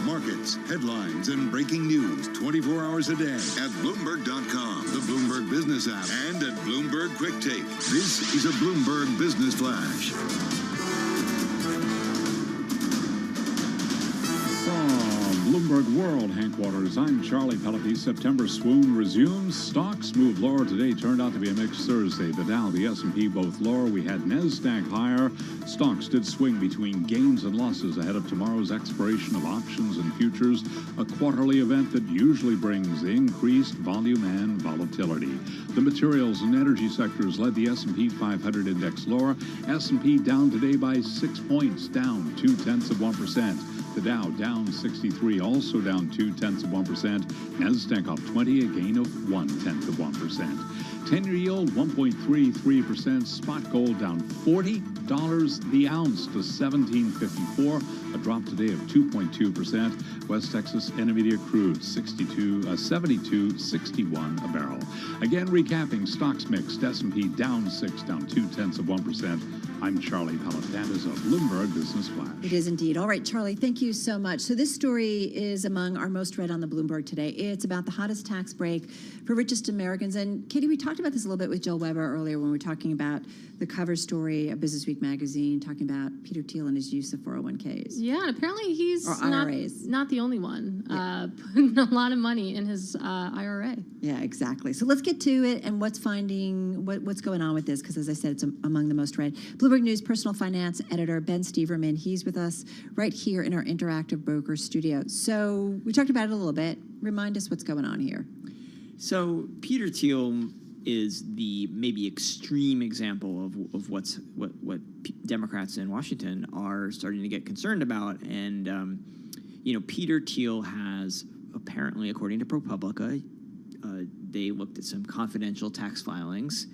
Markets, headlines, and breaking news 24 hours a day at Bloomberg.com, the Bloomberg Business app, and at Bloomberg Quick Take. This is a Bloomberg Business Flash. From Bloomberg World Headquarters, I'm Charlie Pellaty. September swoon resumes. Stocks moved lower today. Turned out to be a mixed Thursday. The Dow, the S&P both lower. We had NASDAQ higher. Stocks did swing between gains and losses ahead of tomorrow's expiration of options and futures, a quarterly event that usually brings increased volume and volatility. The materials and energy sectors led the S&P 500 index lower. S&P down today by 6 points, down 0.2%. The Dow down 63, also down 0.2%. NASDAQ up 20, a gain of 0.1%. 10-year yield 1.33%. Spot gold down $40 the ounce to $17.54, a drop today of 2.2%. West Texas Intermediate crude 72.61 a barrel. Again, recapping stocks mixed. S&P down 6, down 0.2%. I'm Charlie Pellet. That is a Bloomberg Business Flash. It is indeed. All right, Charlie, thank you so much. So this story is among our most read on the Bloomberg today. It's about the hottest tax break for richest Americans. And Katie, we talked about this a little bit with Joel Weber earlier when we were talking about the cover story of Business Week magazine, talking about Peter Thiel and his use of 401ks. Yeah, and apparently he's Or IRAs. not the only one putting a lot of money in his IRA. Yeah, exactly. So let's get to it and what's going on with this, because as I said, it's among the most read. Bloomberg News personal finance editor Ben Steverman, he's with us right here in our Interactive Brokers studio. So we talked about it a little bit. Remind us what's going on here. So Peter Thiel is the maybe extreme example of what Democrats in Washington are starting to get concerned about. And Peter Thiel has apparently, according to ProPublica, they looked at some confidential tax filings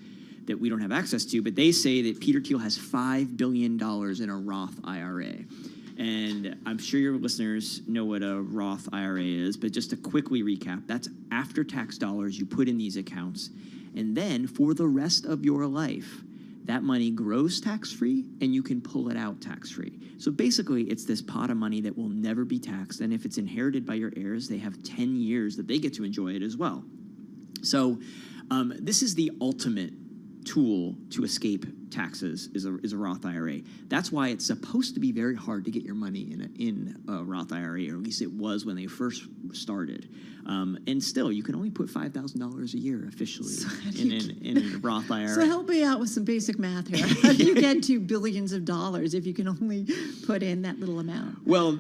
that we don't have access to, but they say that Peter Thiel has $5 billion in a Roth IRA. And I'm sure your listeners know what a Roth IRA is, but just to quickly recap, that's after-tax dollars you put in these accounts, and then for the rest of your life, that money grows tax-free, and you can pull it out tax-free. So basically, it's this pot of money that will never be taxed, and if it's inherited by your heirs, they have 10 years that they get to enjoy it as well. So this is the ultimate tool to escape taxes is a Roth IRA. That's why it's supposed to be very hard to get your money in a Roth IRA, or at least it was when they first started. And still, you can only put $5,000 a year officially in a Roth IRA. So help me out with some basic math here. How do you get to billions of dollars if you can only put in that little amount? Well,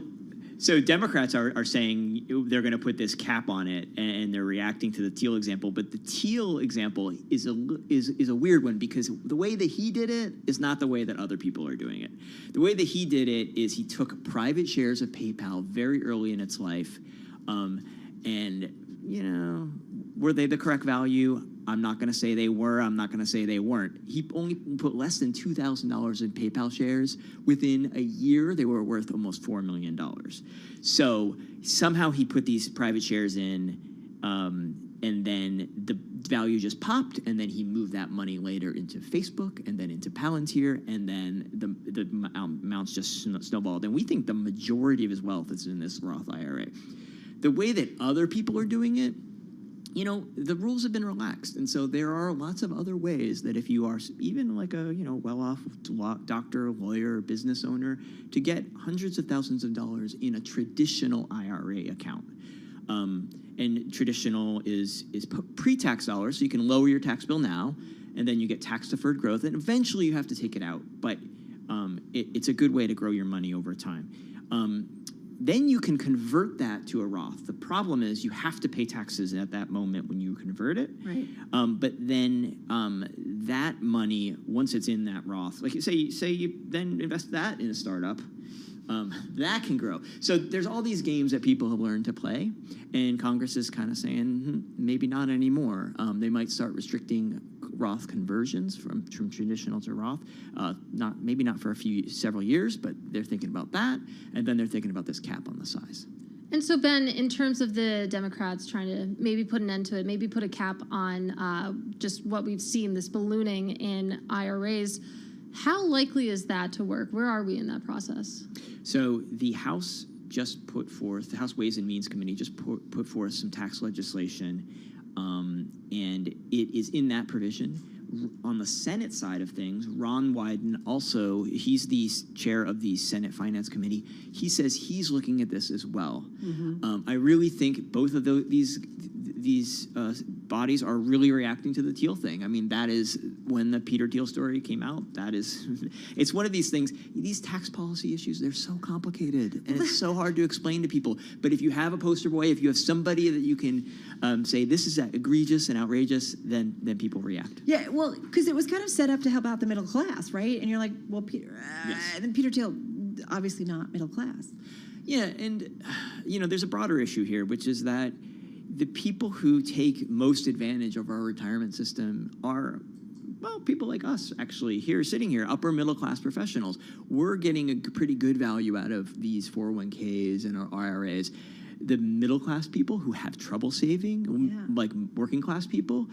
so Democrats are saying they're going to put this cap on it, and they're reacting to the Thiel example. But the Thiel example is a weird one, because the way that he did it is not the way that other people are doing it. The way that he did it is he took private shares of PayPal very early in its life, and were they the correct value? I'm not going to say they were. I'm not going to say they weren't. He only put less than $2,000 in PayPal shares. Within a year, they were worth almost $4 million. So somehow he put these private shares in, and then the value just popped, and then he moved that money later into Facebook and then into Palantir, and then the amounts just snowballed. And we think the majority of his wealth is in this Roth IRA. The way that other people are doing it, the rules have been relaxed. And so there are lots of other ways that if you are even like a, well-off doctor, lawyer, business owner, to get hundreds of thousands of dollars in a traditional IRA account. And traditional is pre-tax dollars, so you can lower your tax bill now, and then you get tax-deferred growth, and eventually you have to take it out. But it's a good way to grow your money over time. Then you can convert that to a Roth. The problem is you have to pay taxes at that moment when you convert it. Right. But then that money, once it's in that Roth, like say you then invest that in a startup, that can grow. So there's all these games that people have learned to play, and Congress is kind of saying maybe not anymore. They might start restricting Roth conversions from traditional to Roth, maybe not for several years, but they're thinking about that, and then they're thinking about this cap on the size. And so, Ben, in terms of the Democrats trying to maybe put an end to it, maybe put a cap on just what we've seen, this ballooning in IRAs, how likely is that to work? Where are we in that process? So the House just put forth, the House Ways and Means Committee just put forth some tax legislation, and it is in that provision on the Senate side of things, Ron Wyden also, he's the chair of the Senate Finance Committee. He says he's looking at this as well. I really think both of these bodies are really reacting to the Thiel thing. I mean, that is when the Peter Thiel story came out. That is, it's one of these things. These tax policy issues, they're so complicated, and it's so hard to explain to people. But if you have a poster boy, if you have somebody that you can say this is egregious and outrageous, then people react. Yeah, well, because it was kind of set up to help out the middle class, right? And you're like, well, Peter, and then Peter Thiel, obviously not middle class. Yeah, and there's a broader issue here, which is that the people who take most advantage of our retirement system are, well, people like us, actually, sitting here, upper middle class professionals. We're getting a pretty good value out of these 401ks and our IRAs. The middle class people who have trouble saving, like working class people,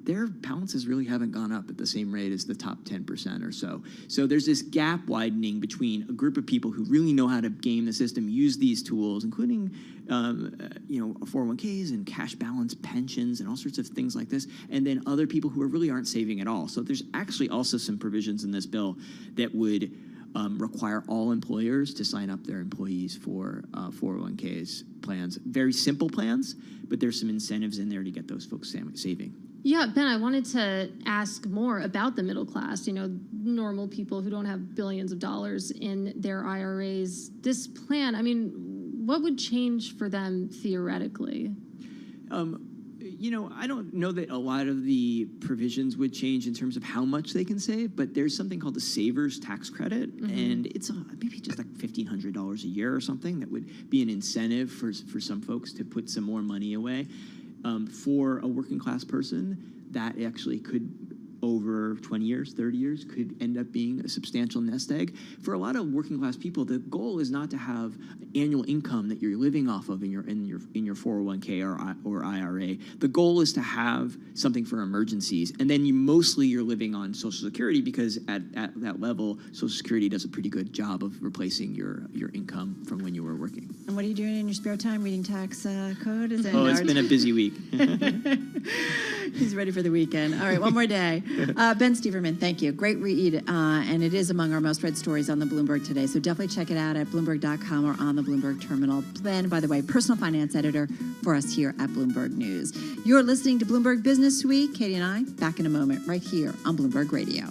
their balances really haven't gone up at the same rate as the top 10% or so. So there's this gap widening between a group of people who really know how to game the system, use these tools, including 401ks and cash balance pensions and all sorts of things like this, and then other people who really aren't saving at all. So there's actually also some provisions in this bill that would require all employers to sign up their employees for 401ks plans. Very simple plans, but there's some incentives in there to get those folks saving. Yeah, Ben, I wanted to ask more about the middle class, normal people who don't have billions of dollars in their IRAs. This plan, I mean, what would change for them theoretically? I don't know that a lot of the provisions would change in terms of how much they can save, but there's something called the Savers Tax Credit, and it's maybe just like $1,500 a year or something that would be an incentive for some folks to put some more money away. For a working class person, that actually could, over 20 years, 30 years, could end up being a substantial nest egg. For a lot of working class people, the goal is not to have annual income that you're living off of in your 401k or IRA. The goal is to have something for emergencies, and then you're living on Social Security, because at that level, Social Security does a pretty good job of replacing your income from when you were working. And what are you doing in your spare time? Reading tax code? It's been a busy week. He's ready for the weekend. All right, one more day. Ben Steverman, thank you. Great read, and it is among our most read stories on the Bloomberg today. So definitely check it out at Bloomberg.com or on the Bloomberg terminal. Ben, by the way, personal finance editor for us here at Bloomberg News. You're listening to Bloomberg Business Week. Katie and I, back in a moment, right here on Bloomberg Radio.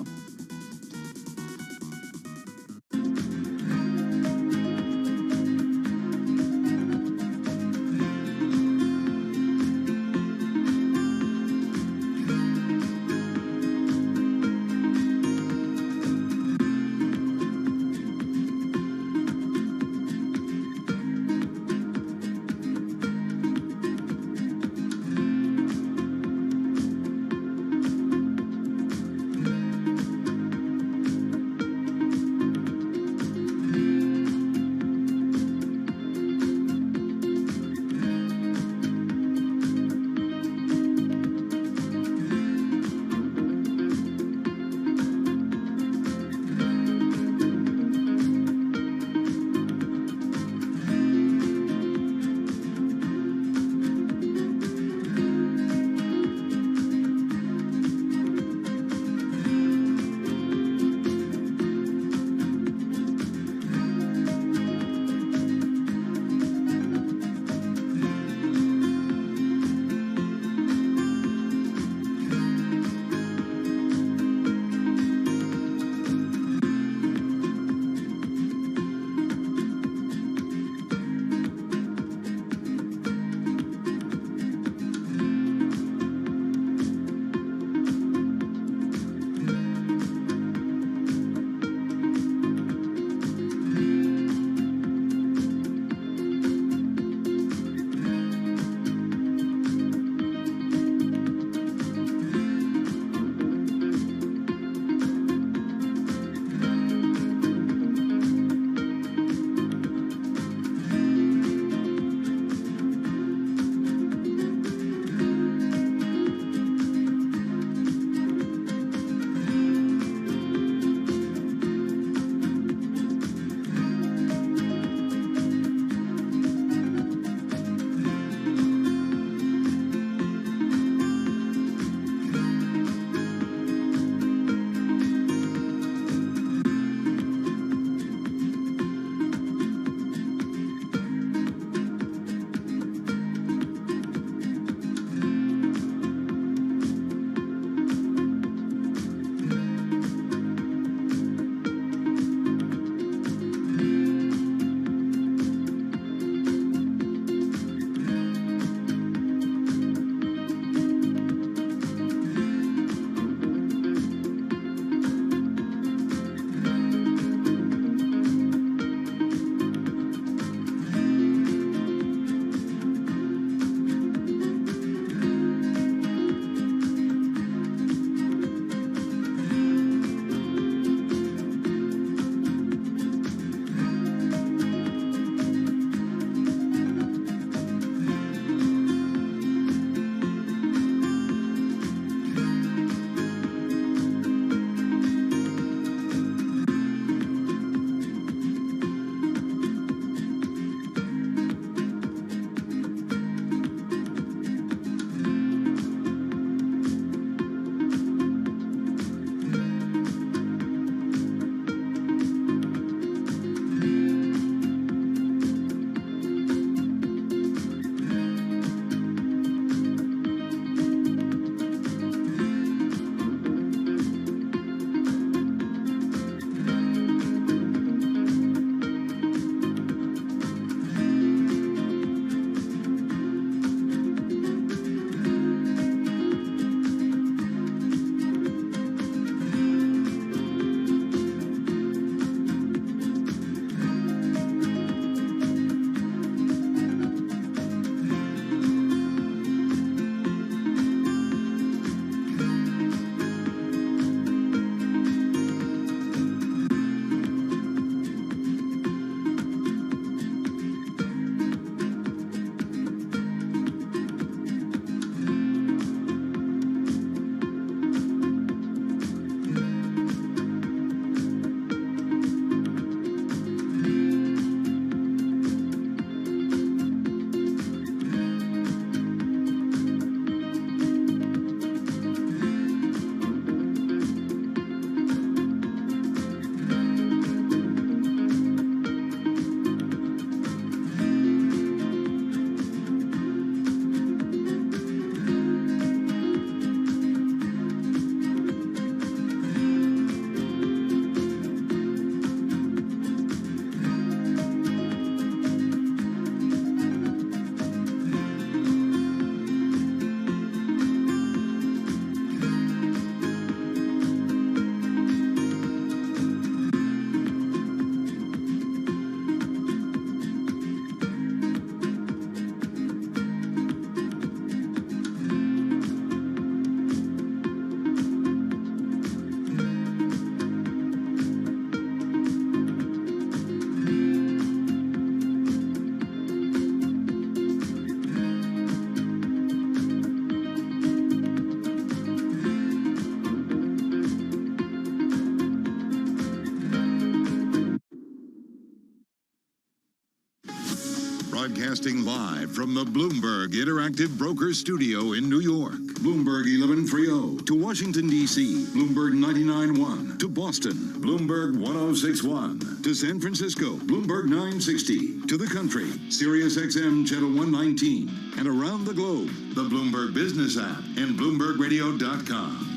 Broadcasting live from the Bloomberg Interactive Brokers Studio in New York. Bloomberg 1130 to Washington, D.C. Bloomberg 99.1 to Boston. Bloomberg 106.1 to San Francisco. Bloomberg 960 to the country. Sirius XM Channel 119. And around the globe, the Bloomberg Business app and BloombergRadio.com.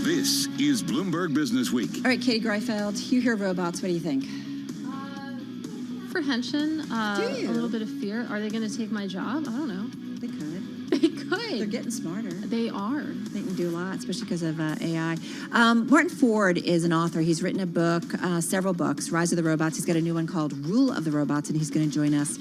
This is Bloomberg Business Week. All right, Katie Greifeld, you hear robots. What do you think? Apprehension, a little bit of fear. Are they going to take my job? I don't know. They could. They could. They're getting smarter. They are. They can do a lot, especially because of AI. Martin Ford is an author. He's written a book, several books, Rise of the Robots. He's got a new one called Rule of the Robots, and he's going to join us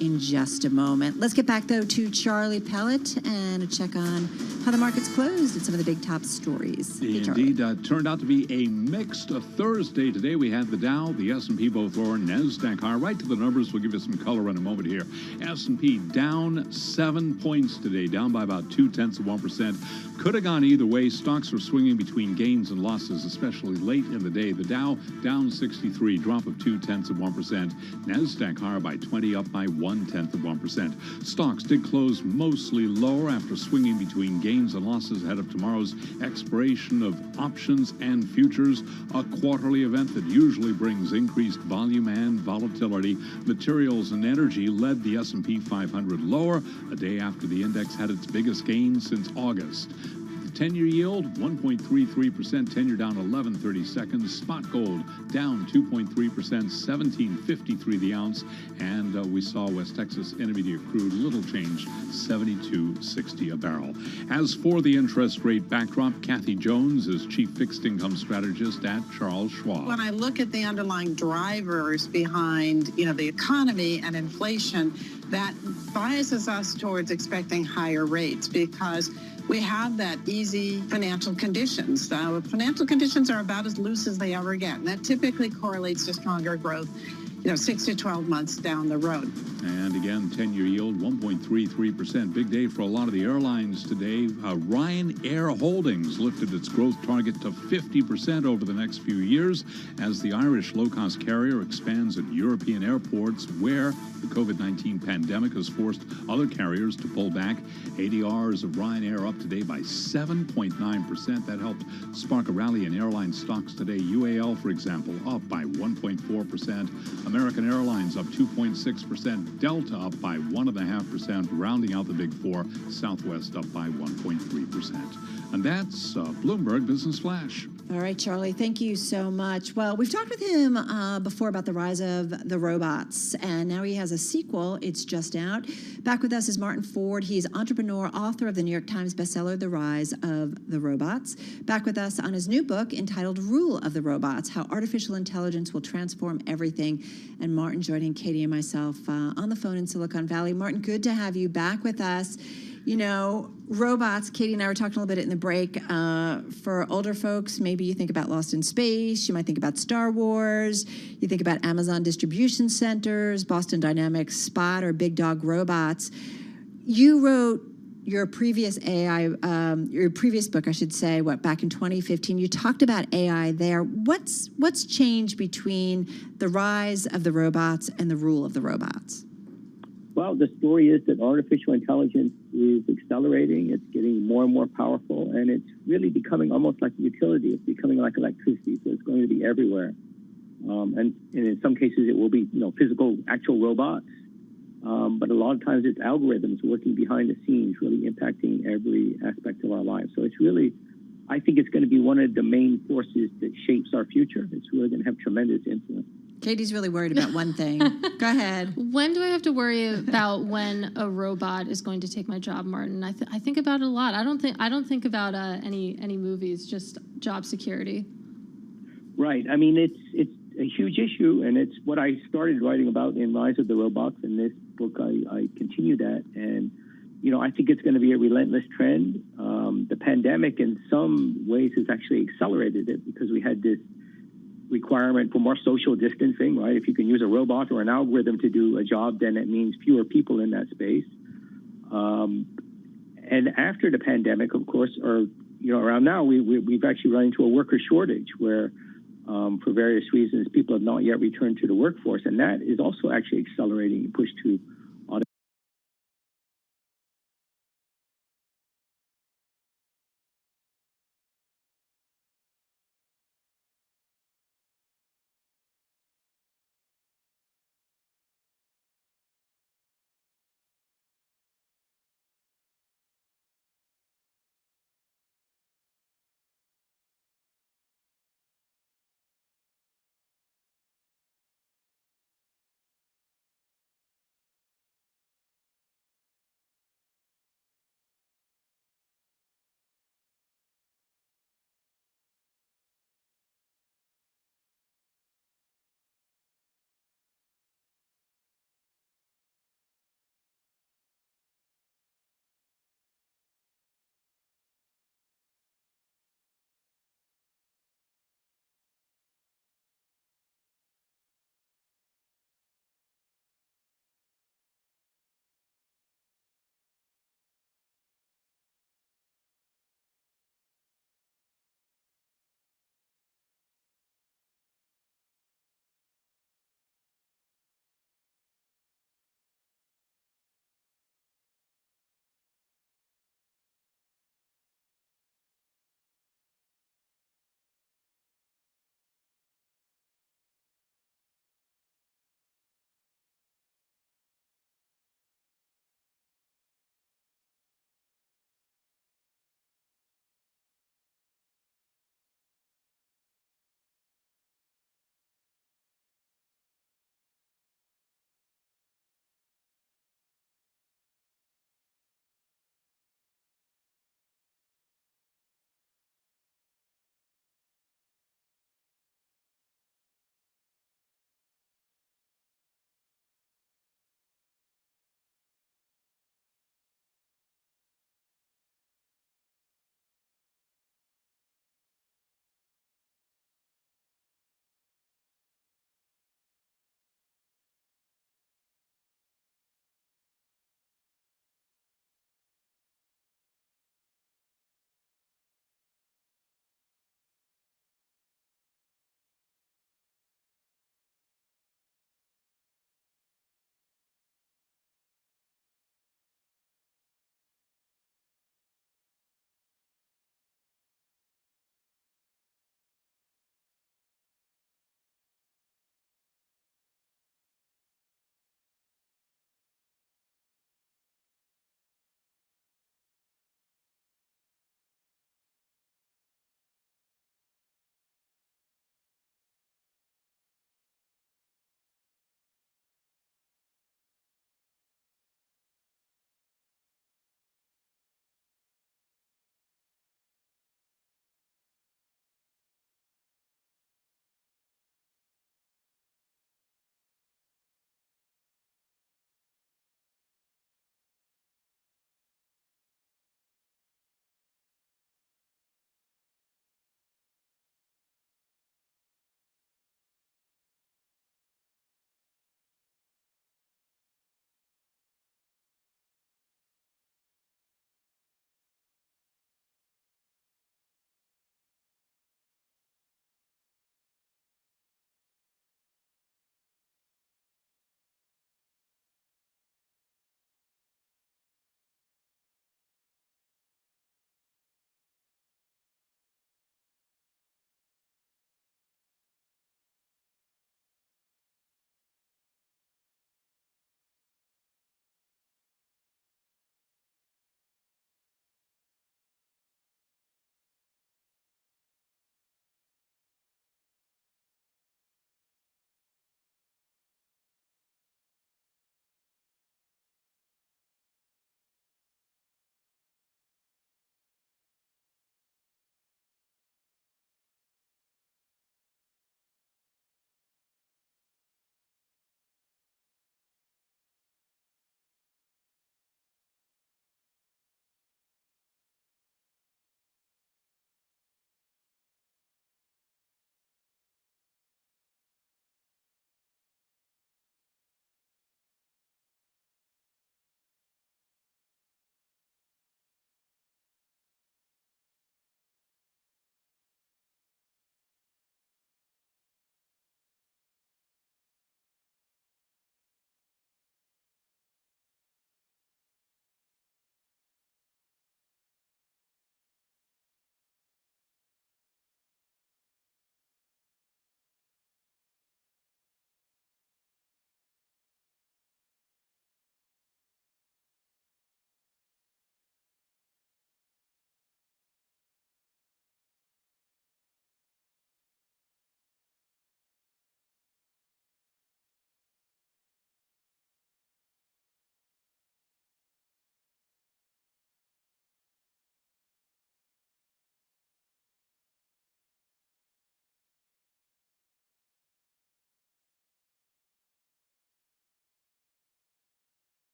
in just a moment. Let's get back, though, to Charlie Pellet and a check on how the markets closed and some of the big top stories. Hey, Indeed, turned out to be a mixed Thursday today. We had the Dow, the S&P both lower, NASDAQ higher. Right to the numbers, we'll give you some color in a moment here. S&P down 7 points today, down by about 0.2%. Could have gone either way. Stocks were swinging between gains and losses, especially late in the day. The Dow down 63, drop of 0.2%. NASDAQ higher by 20, up by 0.1%. Stocks did close mostly lower after swinging between gains and losses ahead of tomorrow's expiration of options and futures, a quarterly event that usually brings increased volume and volatility. Materials and energy led the S&P 500 lower a day after the index had its biggest gain since August. 10-year yield, 1.33%, 10-year down 11.30 seconds. Spot gold down 2.3%, 17.53 the ounce. And we saw West Texas Intermediate crude, little change, 72.60 a barrel. As for the interest rate backdrop, Kathy Jones is chief fixed income strategist at Charles Schwab. When I look at the underlying drivers behind, the economy and inflation, that biases us towards expecting higher rates because we have that easy financial conditions. Financial conditions are about as loose as they ever get, and that typically correlates to stronger growth, 6 to 12 months down the road. And again, 10-year yield, 1.33%. Big day for a lot of the airlines today. Ryanair Holdings lifted its growth target to 50% over the next few years as the Irish low-cost carrier expands at European airports where the COVID-19 pandemic has forced other carriers to pull back. ADRs of Ryanair up today by 7.9%. That helped spark a rally in airline stocks today. UAL, for example, up by 1.4%. American Airlines up 2.6%. Delta up by 1.5%. Rounding out the big four, Southwest up by 1.3%. And that's Bloomberg Business Flash. All right, Charlie, thank you so much. Well, we've talked with him before about the rise of the robots, and now he has a sequel. It's just out. Back with us is Martin Ford. He's entrepreneur, author of the New York Times bestseller, The Rise of the Robots. Back with us on his new book entitled Rule of the Robots, How Artificial Intelligence Will Transform Everything. And Martin joining Katie and myself on the phone in Silicon Valley. Martin, good to have you back with us. Robots, Katie and I were talking a little bit in the break. For older folks, maybe you think about Lost in Space. You might think about Star Wars. You think about Amazon distribution centers, Boston Dynamics, Spot, or Big Dog Robots. You wrote your previous your previous book, I should say, back in 2015. You talked about AI there. What's changed between the rise of the robots and the rule of the robots? Well, the story is that artificial intelligence is accelerating. It's getting more and more powerful, and it's really becoming almost like a utility. It's becoming like electricity, so it's going to be everywhere. And in some cases, it will be physical, actual robots. But a lot of times, it's algorithms working behind the scenes, really impacting every aspect of our lives. So it's really, I think it's going to be one of the main forces that shapes our future. It's really going to have tremendous influence. Katie's really worried about one thing. Go ahead. When do I have to worry about when a robot is going to take my job, Martin? I think about it a lot. I don't think about any movies, just job security. Right. I mean, it's a huge issue, and it's what I started writing about in Rise of the Robots. In this book, I continue that, and I think it's going to be a relentless trend. The pandemic, in some ways, has actually accelerated it because we had this requirement for more social distancing, right? If you can use a robot or an algorithm to do a job, then it means fewer people in that space. And after the pandemic, of course, or around now, we've actually run into a worker shortage where for various reasons, people have not yet returned to the workforce, and that is also actually accelerating the push to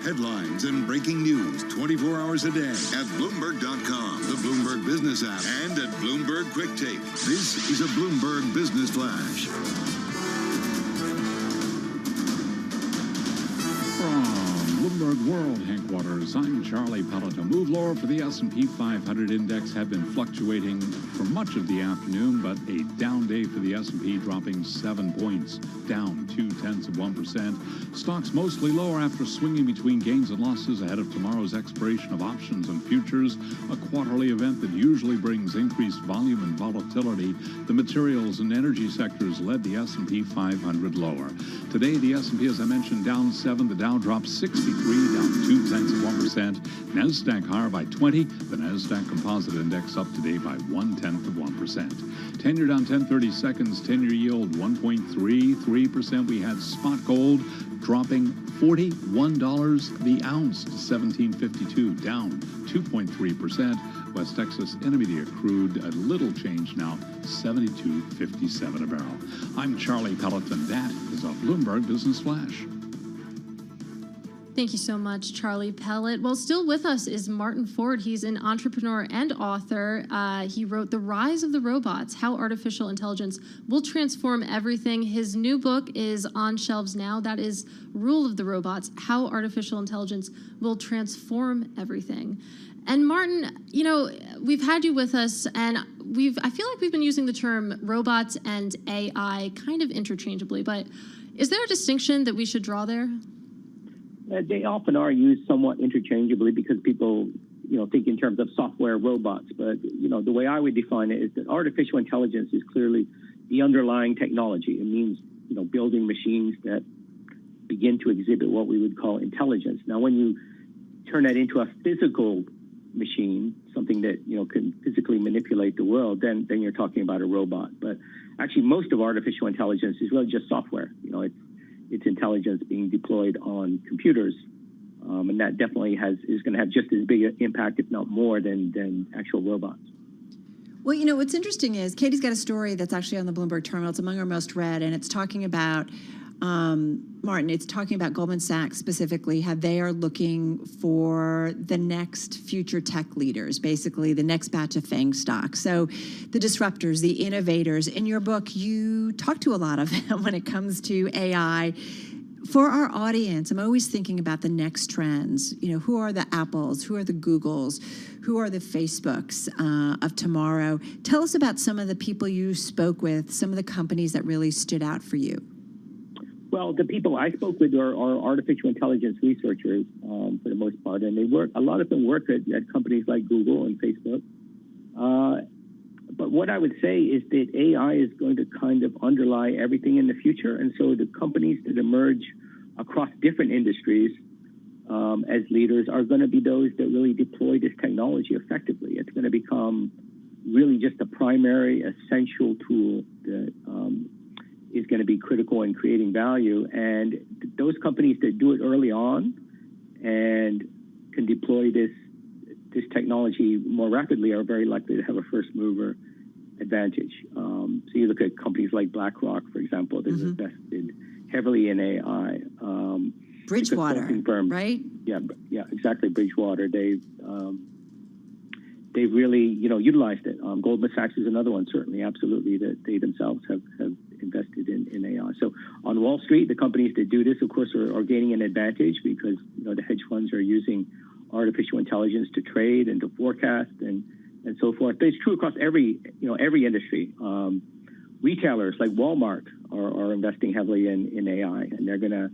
headlines, and breaking news 24 hours a day at Bloomberg.com, the Bloomberg Business app, and at Bloomberg Quick Take. This is a Bloomberg Business Flash. From Bloomberg World Headquarters, I'm Charlie Pellet. A move lower for the S&P 500 index had been fluctuating for much of the afternoon, but a down day for the S&P, dropping 7 points, down 0.2%. Stocks mostly lower after swinging between gains and losses ahead of tomorrow's expiration of options and futures, a quarterly event that usually brings increased volume and volatility. The materials and energy sectors led the S&P 500 lower. Today, the S&P, as I mentioned, down 7. The Dow dropped 63, down 0.2%. NASDAQ higher by 20. The NASDAQ Composite Index up today by 0.1%. 10-year down 10/30 seconds. 10-year yield 1.33%. We had spot gold dropping $41 the ounce to $17.52, down 2.3%. West Texas Intermediate crude, a little change now, $72.57 a barrel. I'm Charlie Pellet, and that is a Bloomberg Business Flash. Thank you so much, Charlie Pellet. Well, still with us is Martin Ford. He's an entrepreneur and author. He wrote The Rise of the Robots, How Artificial Intelligence Will Transform Everything. His new book is on shelves now. That is Rule of the Robots, How Artificial Intelligence Will Transform Everything. And Martin, you know, we've had you with us, and I feel like we've been using the term robots and AI kind of interchangeably, but is there a distinction that we should draw there? They often are used somewhat interchangeably because people, think in terms of software robots. But, the way I would define it is that artificial intelligence is clearly the underlying technology. It means, building machines that begin to exhibit what we would call intelligence. Now, when you turn that into a physical machine, something that, can physically manipulate the world, then you're talking about a robot. But actually, most of artificial intelligence is really just software. It's intelligence being deployed on computers, and that definitely is going to have just as big an impact, if not more, than actual robots. Well, what's interesting is Katie's got a story that's actually on the Bloomberg terminal. It's among our most read, and it's talking about, Martin, it's talking about Goldman Sachs specifically, how they are looking for the next future tech leaders, basically the next batch of FANG stocks. So the disruptors, the innovators. In your book, you talk to a lot of them when it comes to AI. For our audience, I'm always thinking about the next trends. Who are the Apples? Who are the Googles? Who are the Facebooks of tomorrow? Tell us about some of the people you spoke with, some of the companies that really stood out for you. Well, the people I spoke with are artificial intelligence researchers for the most part, and a lot of them work at companies like Google and Facebook. But what I would say is that AI is going to kind of underlie everything in the future, and so the companies that emerge across different industries as leaders are going to be those that really deploy this technology effectively. It's going to become really just a primary, essential tool that is going to be critical in creating value. And those companies that do it early on and can deploy this technology more rapidly are very likely to have a first mover advantage. So you look at companies like BlackRock, for example, that have invested heavily in AI. Bridgewater, right? Yeah, exactly. Bridgewater. They've really, utilized it. Goldman Sachs is another one, certainly, absolutely, that they themselves have invested in AI. So on Wall Street, the companies that do this, of course, are gaining an advantage because, the hedge funds are using artificial intelligence to trade and to forecast and so forth. But it's true across every industry. Retailers like Walmart are investing heavily in AI, and they're going to,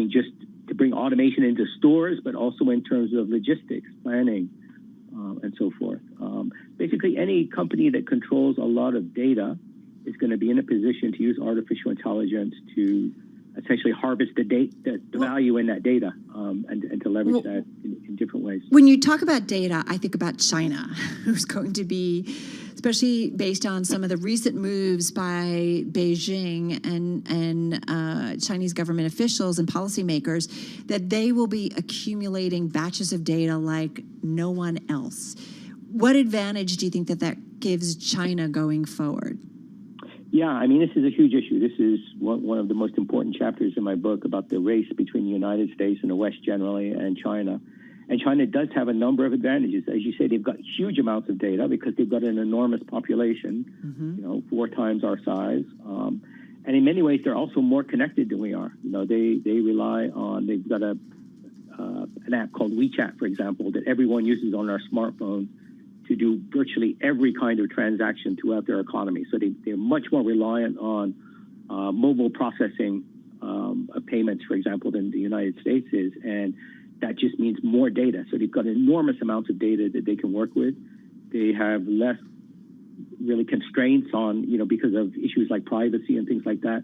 just to bring automation into stores, but also in terms of logistics, planning, and so forth. Basically, any company that controls a lot of data is going to be in a position to use artificial intelligence to essentially harvest the value in that data and to leverage that in different ways. When you talk about data, I think about China, who's going to be, especially based on some of the recent moves by Beijing and Chinese government officials and policymakers, that they will be accumulating batches of data like no one else. What advantage do you think that gives China going forward? Yeah, I mean, this is a huge issue. This is one of the most important chapters in my book about the race between the United States and the West generally and China. And China does have a number of advantages. As you say, they've got huge amounts of data because they've got an enormous population, 4 times our size. And in many ways, they're also more connected than we are. They rely on, they've got an app called WeChat, for example, that everyone uses on their smartphone to do virtually every kind of transaction throughout their economy. So they're much more reliant on mobile processing of payments, for example, than the United States is. And that just means more data. So they've got enormous amounts of data that they can work with. They have less really constraints on, because of issues like privacy and things like that,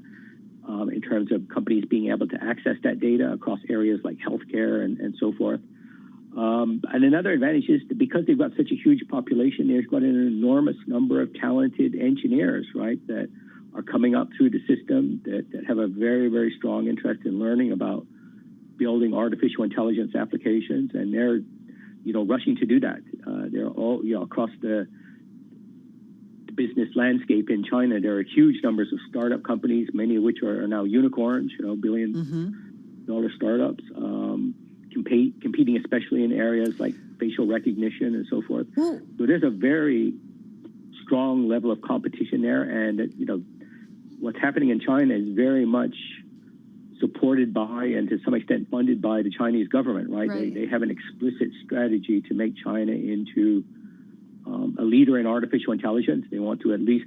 in terms of companies being able to access that data across areas like healthcare and so forth. And another advantage is that because they've got such a huge population, they've got an enormous number of talented engineers, right, that are coming up through the system that have a very, very strong interest in learning about building artificial intelligence applications, and they're, rushing to do that. They're all, across the business landscape in China. There are huge numbers of startup companies, many of which are now unicorns, billion-dollar startups, competing especially in areas like facial recognition and so forth. So there's a very strong level of competition there, and what's happening in China is very much supported by and to some extent funded by the Chinese government, right? They have an explicit strategy to make China into a leader in artificial intelligence. They want to at least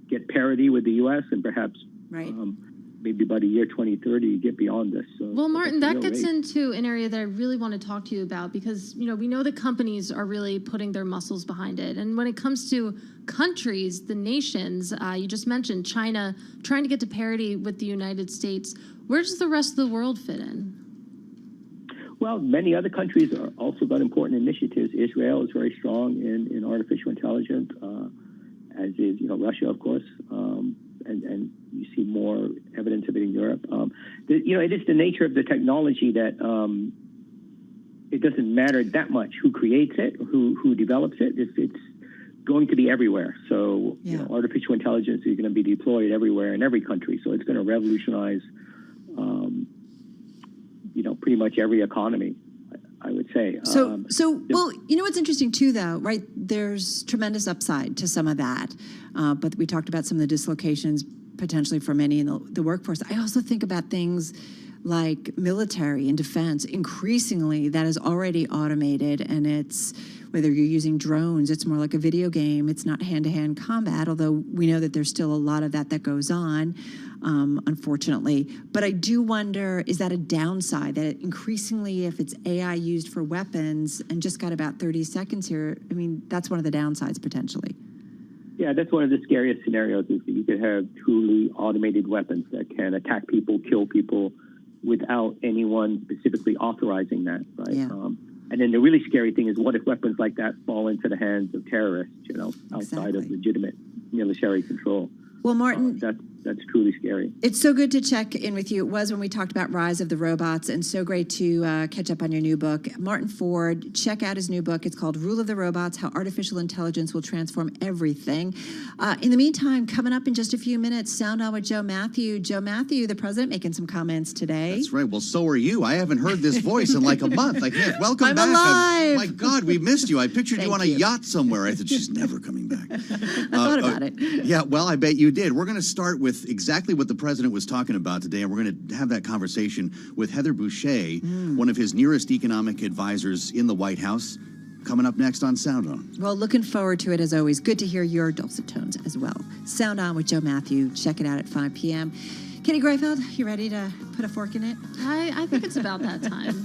get parity with the U.S. and perhaps maybe by the year 2030 get beyond this. So, well, Martin, that gets rate. into an area that I really want to talk to you about because, we know that companies are really putting their muscles behind it. And when it comes to countries, the nations, you just mentioned China trying to get to parity with the United States. Where does the rest of the world fit in? Well, many other countries are also got important initiatives. Israel is very strong in artificial intelligence, as is Russia, of course, and you see more evidence of it in Europe. It is the nature of the technology that it doesn't matter that much who creates it, who develops it. It's going to be everywhere. So artificial intelligence is going to be deployed everywhere in every country. So it's going to revolutionize pretty much every economy, I would say. Well, what's interesting too, though, right? There's tremendous upside to some of that, but we talked about some of the dislocations potentially for many in the workforce. I also think about things like military and defense. Increasingly, that is already automated, and it's whether you're using drones, it's more like a video game. It's not hand-to-hand combat, although we know that there's still a lot of that goes on, unfortunately. But I do wonder, is that a downside? That increasingly, if it's AI used for weapons, and just got about 30 seconds here, I mean, that's one of the downsides potentially. Yeah, that's one of the scariest scenarios is that you could have truly automated weapons that can attack people, kill people, without anyone specifically authorizing that, right? Yeah. And then the really scary thing is, what if weapons like that fall into the hands of terrorists, outside of legitimate military control? Well, Martin, that's truly scary. It's so good to check in with you. It was when we talked about Rise of the Robots, and so great to catch up on your new book. Martin Ford, check out his new book. It's called Rule of the Robots, How Artificial Intelligence Will Transform Everything. In the meantime, coming up in just a few minutes, Sound On with Joe Matthew. Joe Matthew, the president, making some comments today. That's right. Well, so are you. I haven't heard this voice in like a month. I can't. Welcome I'm back. alive. My God, we missed you. I pictured you on a yacht somewhere. I thought she's never coming back. I thought about it. Yeah, well, I bet you did. We're going to start with exactly what the president was talking about today, and we're going to have that conversation with Heather Boushey, one of his nearest economic advisors in the White House, coming up next on Sound On. Well, looking forward to it as always. Good to hear your dulcet tones as well. Sound On with Joe Matthew. Check it out at 5 p.m. Katie Greifeld, you ready to put a fork in it? I think it's about that time.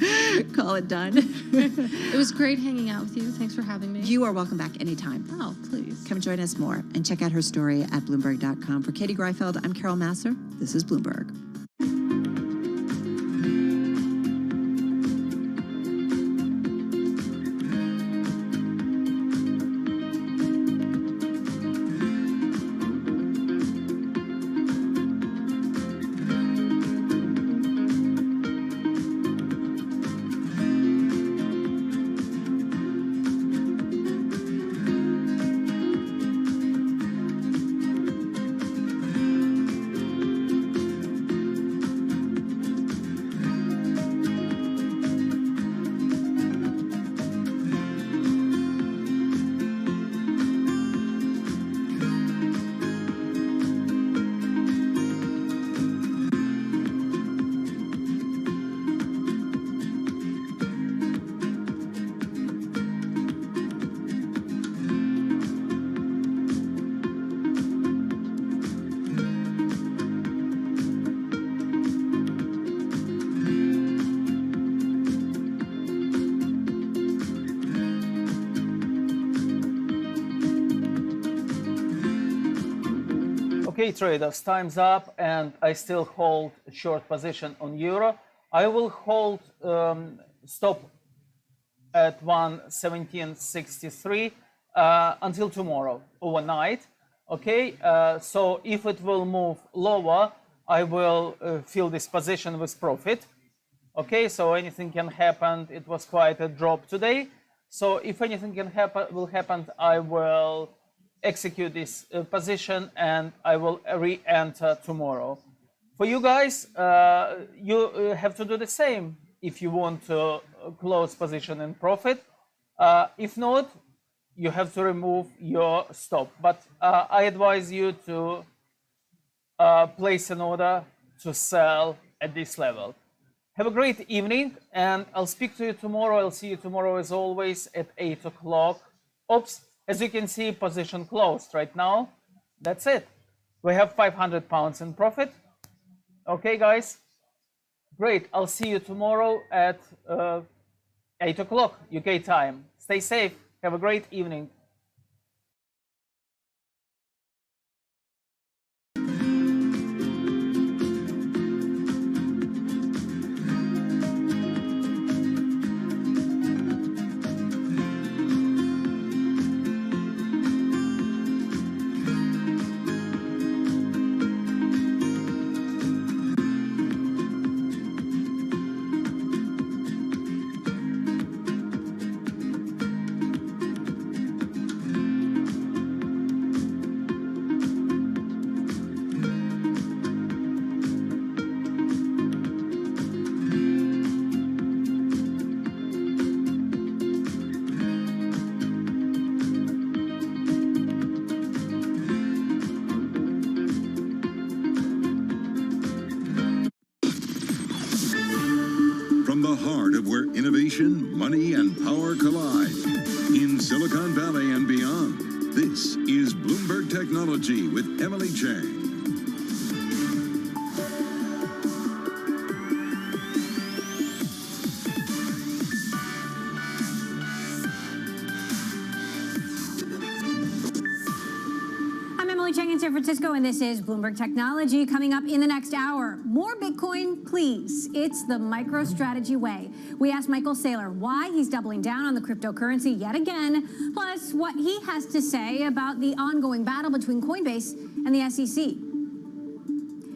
Call it done. It was great hanging out with you. Thanks for having me. You are welcome back anytime. Oh, please. Come join us more and check out her story at Bloomberg.com. For Katie Greifeld, I'm Carol Masser. This is Bloomberg. Okay, traders, time's up, and I still hold a short position on euro. I will hold stop at 117.63 until tomorrow overnight. Okay, so if it will move lower, I will fill this position with profit. Okay, so anything can happen. It was quite a drop today. So if anything will happen, I will execute this position and I will re-enter tomorrow. For you guys, you have to do the same if you want to close position in profit. If not, you have to remove your stop. But I advise you to place an order to sell at this level. Have a great evening, and I'll speak to you tomorrow. I'll see you tomorrow as always at 8 o'clock. Oops, as you can see, position closed right now. That's it. We have 500 pounds in profit. Okay, guys? Great. I'll see you tomorrow at 8 o'clock UK time. Stay safe. Have a great evening. From the heart of where innovation, money, and power collide, in Silicon Valley and beyond, this is Bloomberg Technology with Emily Chang. In San Francisco, and this is Bloomberg Technology. Coming up in the next hour, more Bitcoin, please. It's the MicroStrategy way. We asked Michael Saylor why he's doubling down on the cryptocurrency yet again, plus what he has to say about the ongoing battle between Coinbase and the SEC.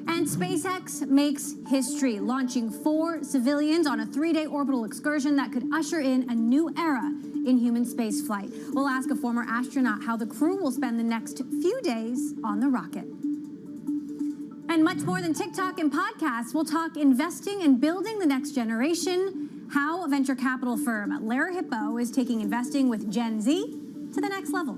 And SpaceX makes history, launching 4 civilians on a 3-day orbital excursion that could usher in a new era in human spaceflight. We'll ask a former astronaut how the crew will spend the next few days on the rocket. And much more than TikTok and podcasts, we'll talk investing and building the next generation, how venture capital firm Lara Hippo is taking investing with Gen Z to the next level.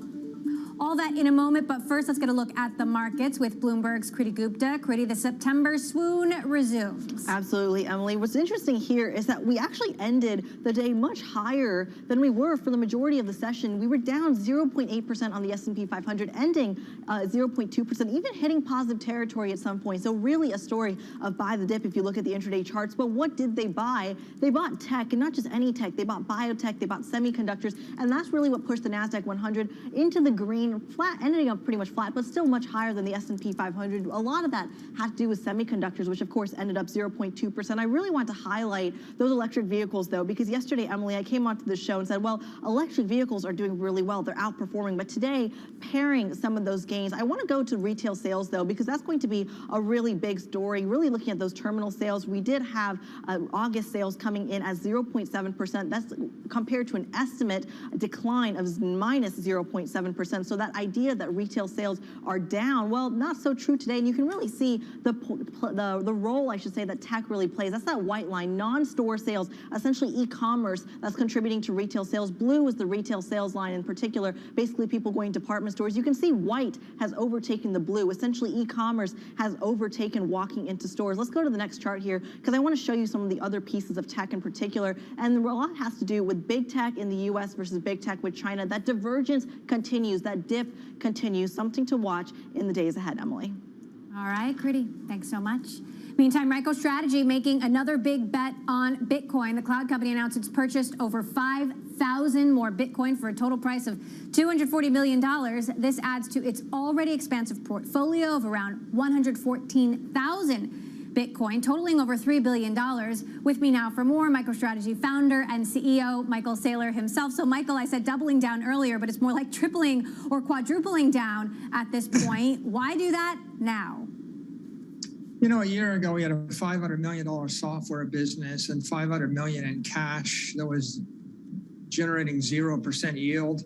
All that in a moment, but first let's get a look at the markets with Bloomberg's Kriti Gupta. Kriti, the September swoon resumes. Absolutely, Emily. What's interesting here is that we actually ended the day much higher than we were for the majority of the session. We were down 0.8% on the S&P 500, ending 0.2%, even hitting positive territory at some point. So really a story of buy the dip if you look at the intraday charts. But what did they buy? They bought tech, and not just any tech. They bought biotech, they bought semiconductors, and that's really what pushed the NASDAQ 100 into the green. Flat, ending up pretty much flat, but still much higher than the S&P 500. A lot of that had to do with semiconductors, which of course ended up 0.2%. I really want to highlight those electric vehicles, though, because yesterday, Emily, I came onto the show and said, well, electric vehicles are doing really well. They're outperforming. But today, pairing some of those gains, I want to go to retail sales, though, because that's going to be a really big story. Really looking at those terminal sales, we did have August sales coming in at 0.7%. That's compared to an estimate decline of minus 0.7%. So that idea that retail sales are down, well, not so true today. And you can really see the role, I should say, that tech really plays. That's that white line, non-store sales, essentially e-commerce that's contributing to retail sales. Blue is the retail sales line in particular, basically people going to department stores. You can see white has overtaken the blue. Essentially, e-commerce has overtaken walking into stores. Let's go to the next chart here, because I want to show you some of the other pieces of tech in particular. And a lot has to do with big tech in the U.S. versus big tech with China. That divergence continues. That dip continues. Something to watch in the days ahead, Emily. All right, Kriti, thanks so much. Meantime, MicroStrategy making another big bet on Bitcoin. The cloud company announced it's purchased over 5,000 more Bitcoin for a total price of $240 million. This adds to its already expansive portfolio of around 114,000 Bitcoin, totaling over $3 billion. With me now for more, MicroStrategy founder and CEO Michael Saylor himself. So, Michael, I said doubling down earlier, but it's more like tripling or quadrupling down at this point. Why do that now? You know, a year ago, we had a $500 million software business and $500 million in cash that was generating 0% yield.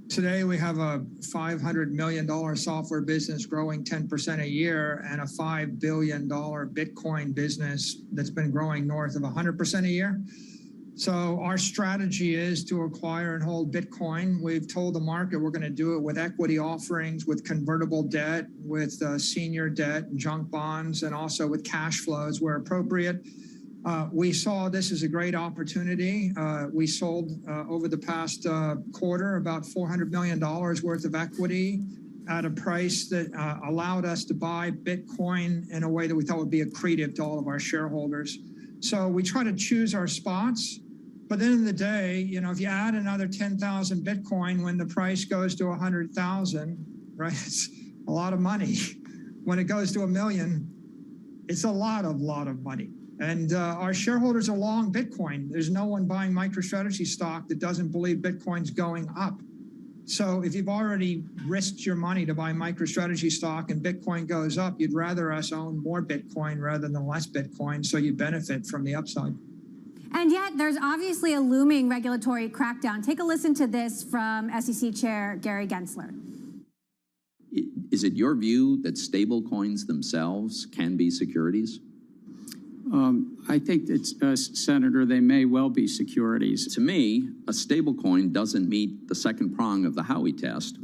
Today, we have a $500 million software business growing 10% a year and a $5 billion Bitcoin business that's been growing north of 100% a year. So our strategy is to acquire and hold Bitcoin. We've told the market we're going to do it with equity offerings, with convertible debt, with senior debt and junk bonds, and also with cash flows where appropriate. We saw this as a great opportunity. We sold over the past quarter about $400 million worth of equity at a price that allowed us to buy Bitcoin in a way that we thought would be accretive to all of our shareholders. So we try to choose our spots. But at the end of the day, you know, if you add another 10,000 Bitcoin when the price goes to 100,000, right, it's a lot of money. When it goes to $1 million, it's a lot of money. And our shareholders are long Bitcoin. There's no one buying MicroStrategy stock that doesn't believe Bitcoin's going up. So if you've already risked your money to buy MicroStrategy stock and Bitcoin goes up, you'd rather us own more Bitcoin rather than less Bitcoin, so you benefit from the upside. And yet, there's obviously a looming regulatory crackdown. Take a listen to this from SEC Chair Gary Gensler. Is it your view that stable coins themselves can be securities? I think it's, Senator, they may well be securities. To me, a stable coin doesn't meet the second prong of the Howey test,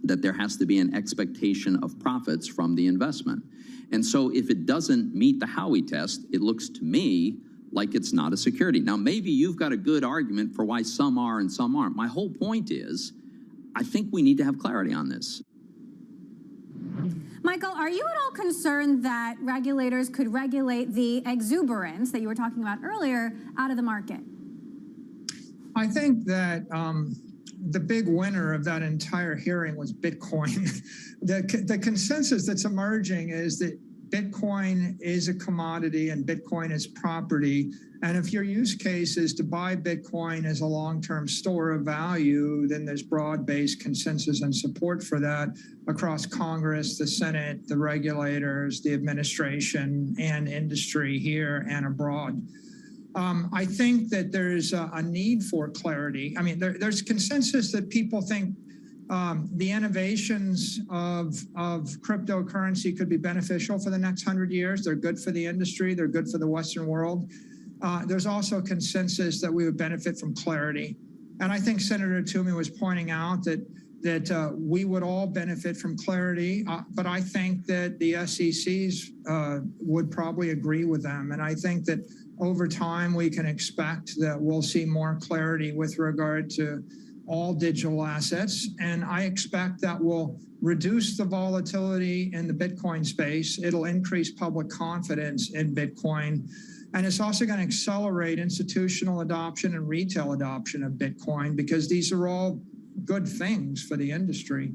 that there has to be an expectation of profits from the investment. And so if it doesn't meet the Howey test, it looks to me like it's not a security. Now, maybe you've got a good argument for why some are and some aren't. My whole point is, I think we need to have clarity on this. Michael, are you at all concerned that regulators could regulate the exuberance that you were talking about earlier out of the market? I think that the big winner of that entire hearing was Bitcoin. The consensus that's emerging is that Bitcoin is a commodity and Bitcoin is property. And if your use case is to buy Bitcoin as a long-term store of value, then there's broad-based consensus and support for that across Congress, the Senate, the regulators, the administration, and industry here and abroad. I think that there's a need for clarity. I mean, there's consensus that people think the innovations of cryptocurrency could be beneficial for the next 100 years. They're good for the industry. They're good for the Western world. There's also consensus that we would benefit from clarity. And I think Senator Toomey was pointing out that we would all benefit from clarity, but I think that the SECs would probably agree with them. And I think that over time, we can expect that we'll see more clarity with regard to all digital assets. And I expect that will reduce the volatility in the Bitcoin space. It'll increase public confidence in Bitcoin. And it's also going to accelerate institutional adoption and retail adoption of Bitcoin, because these are all good things for the industry.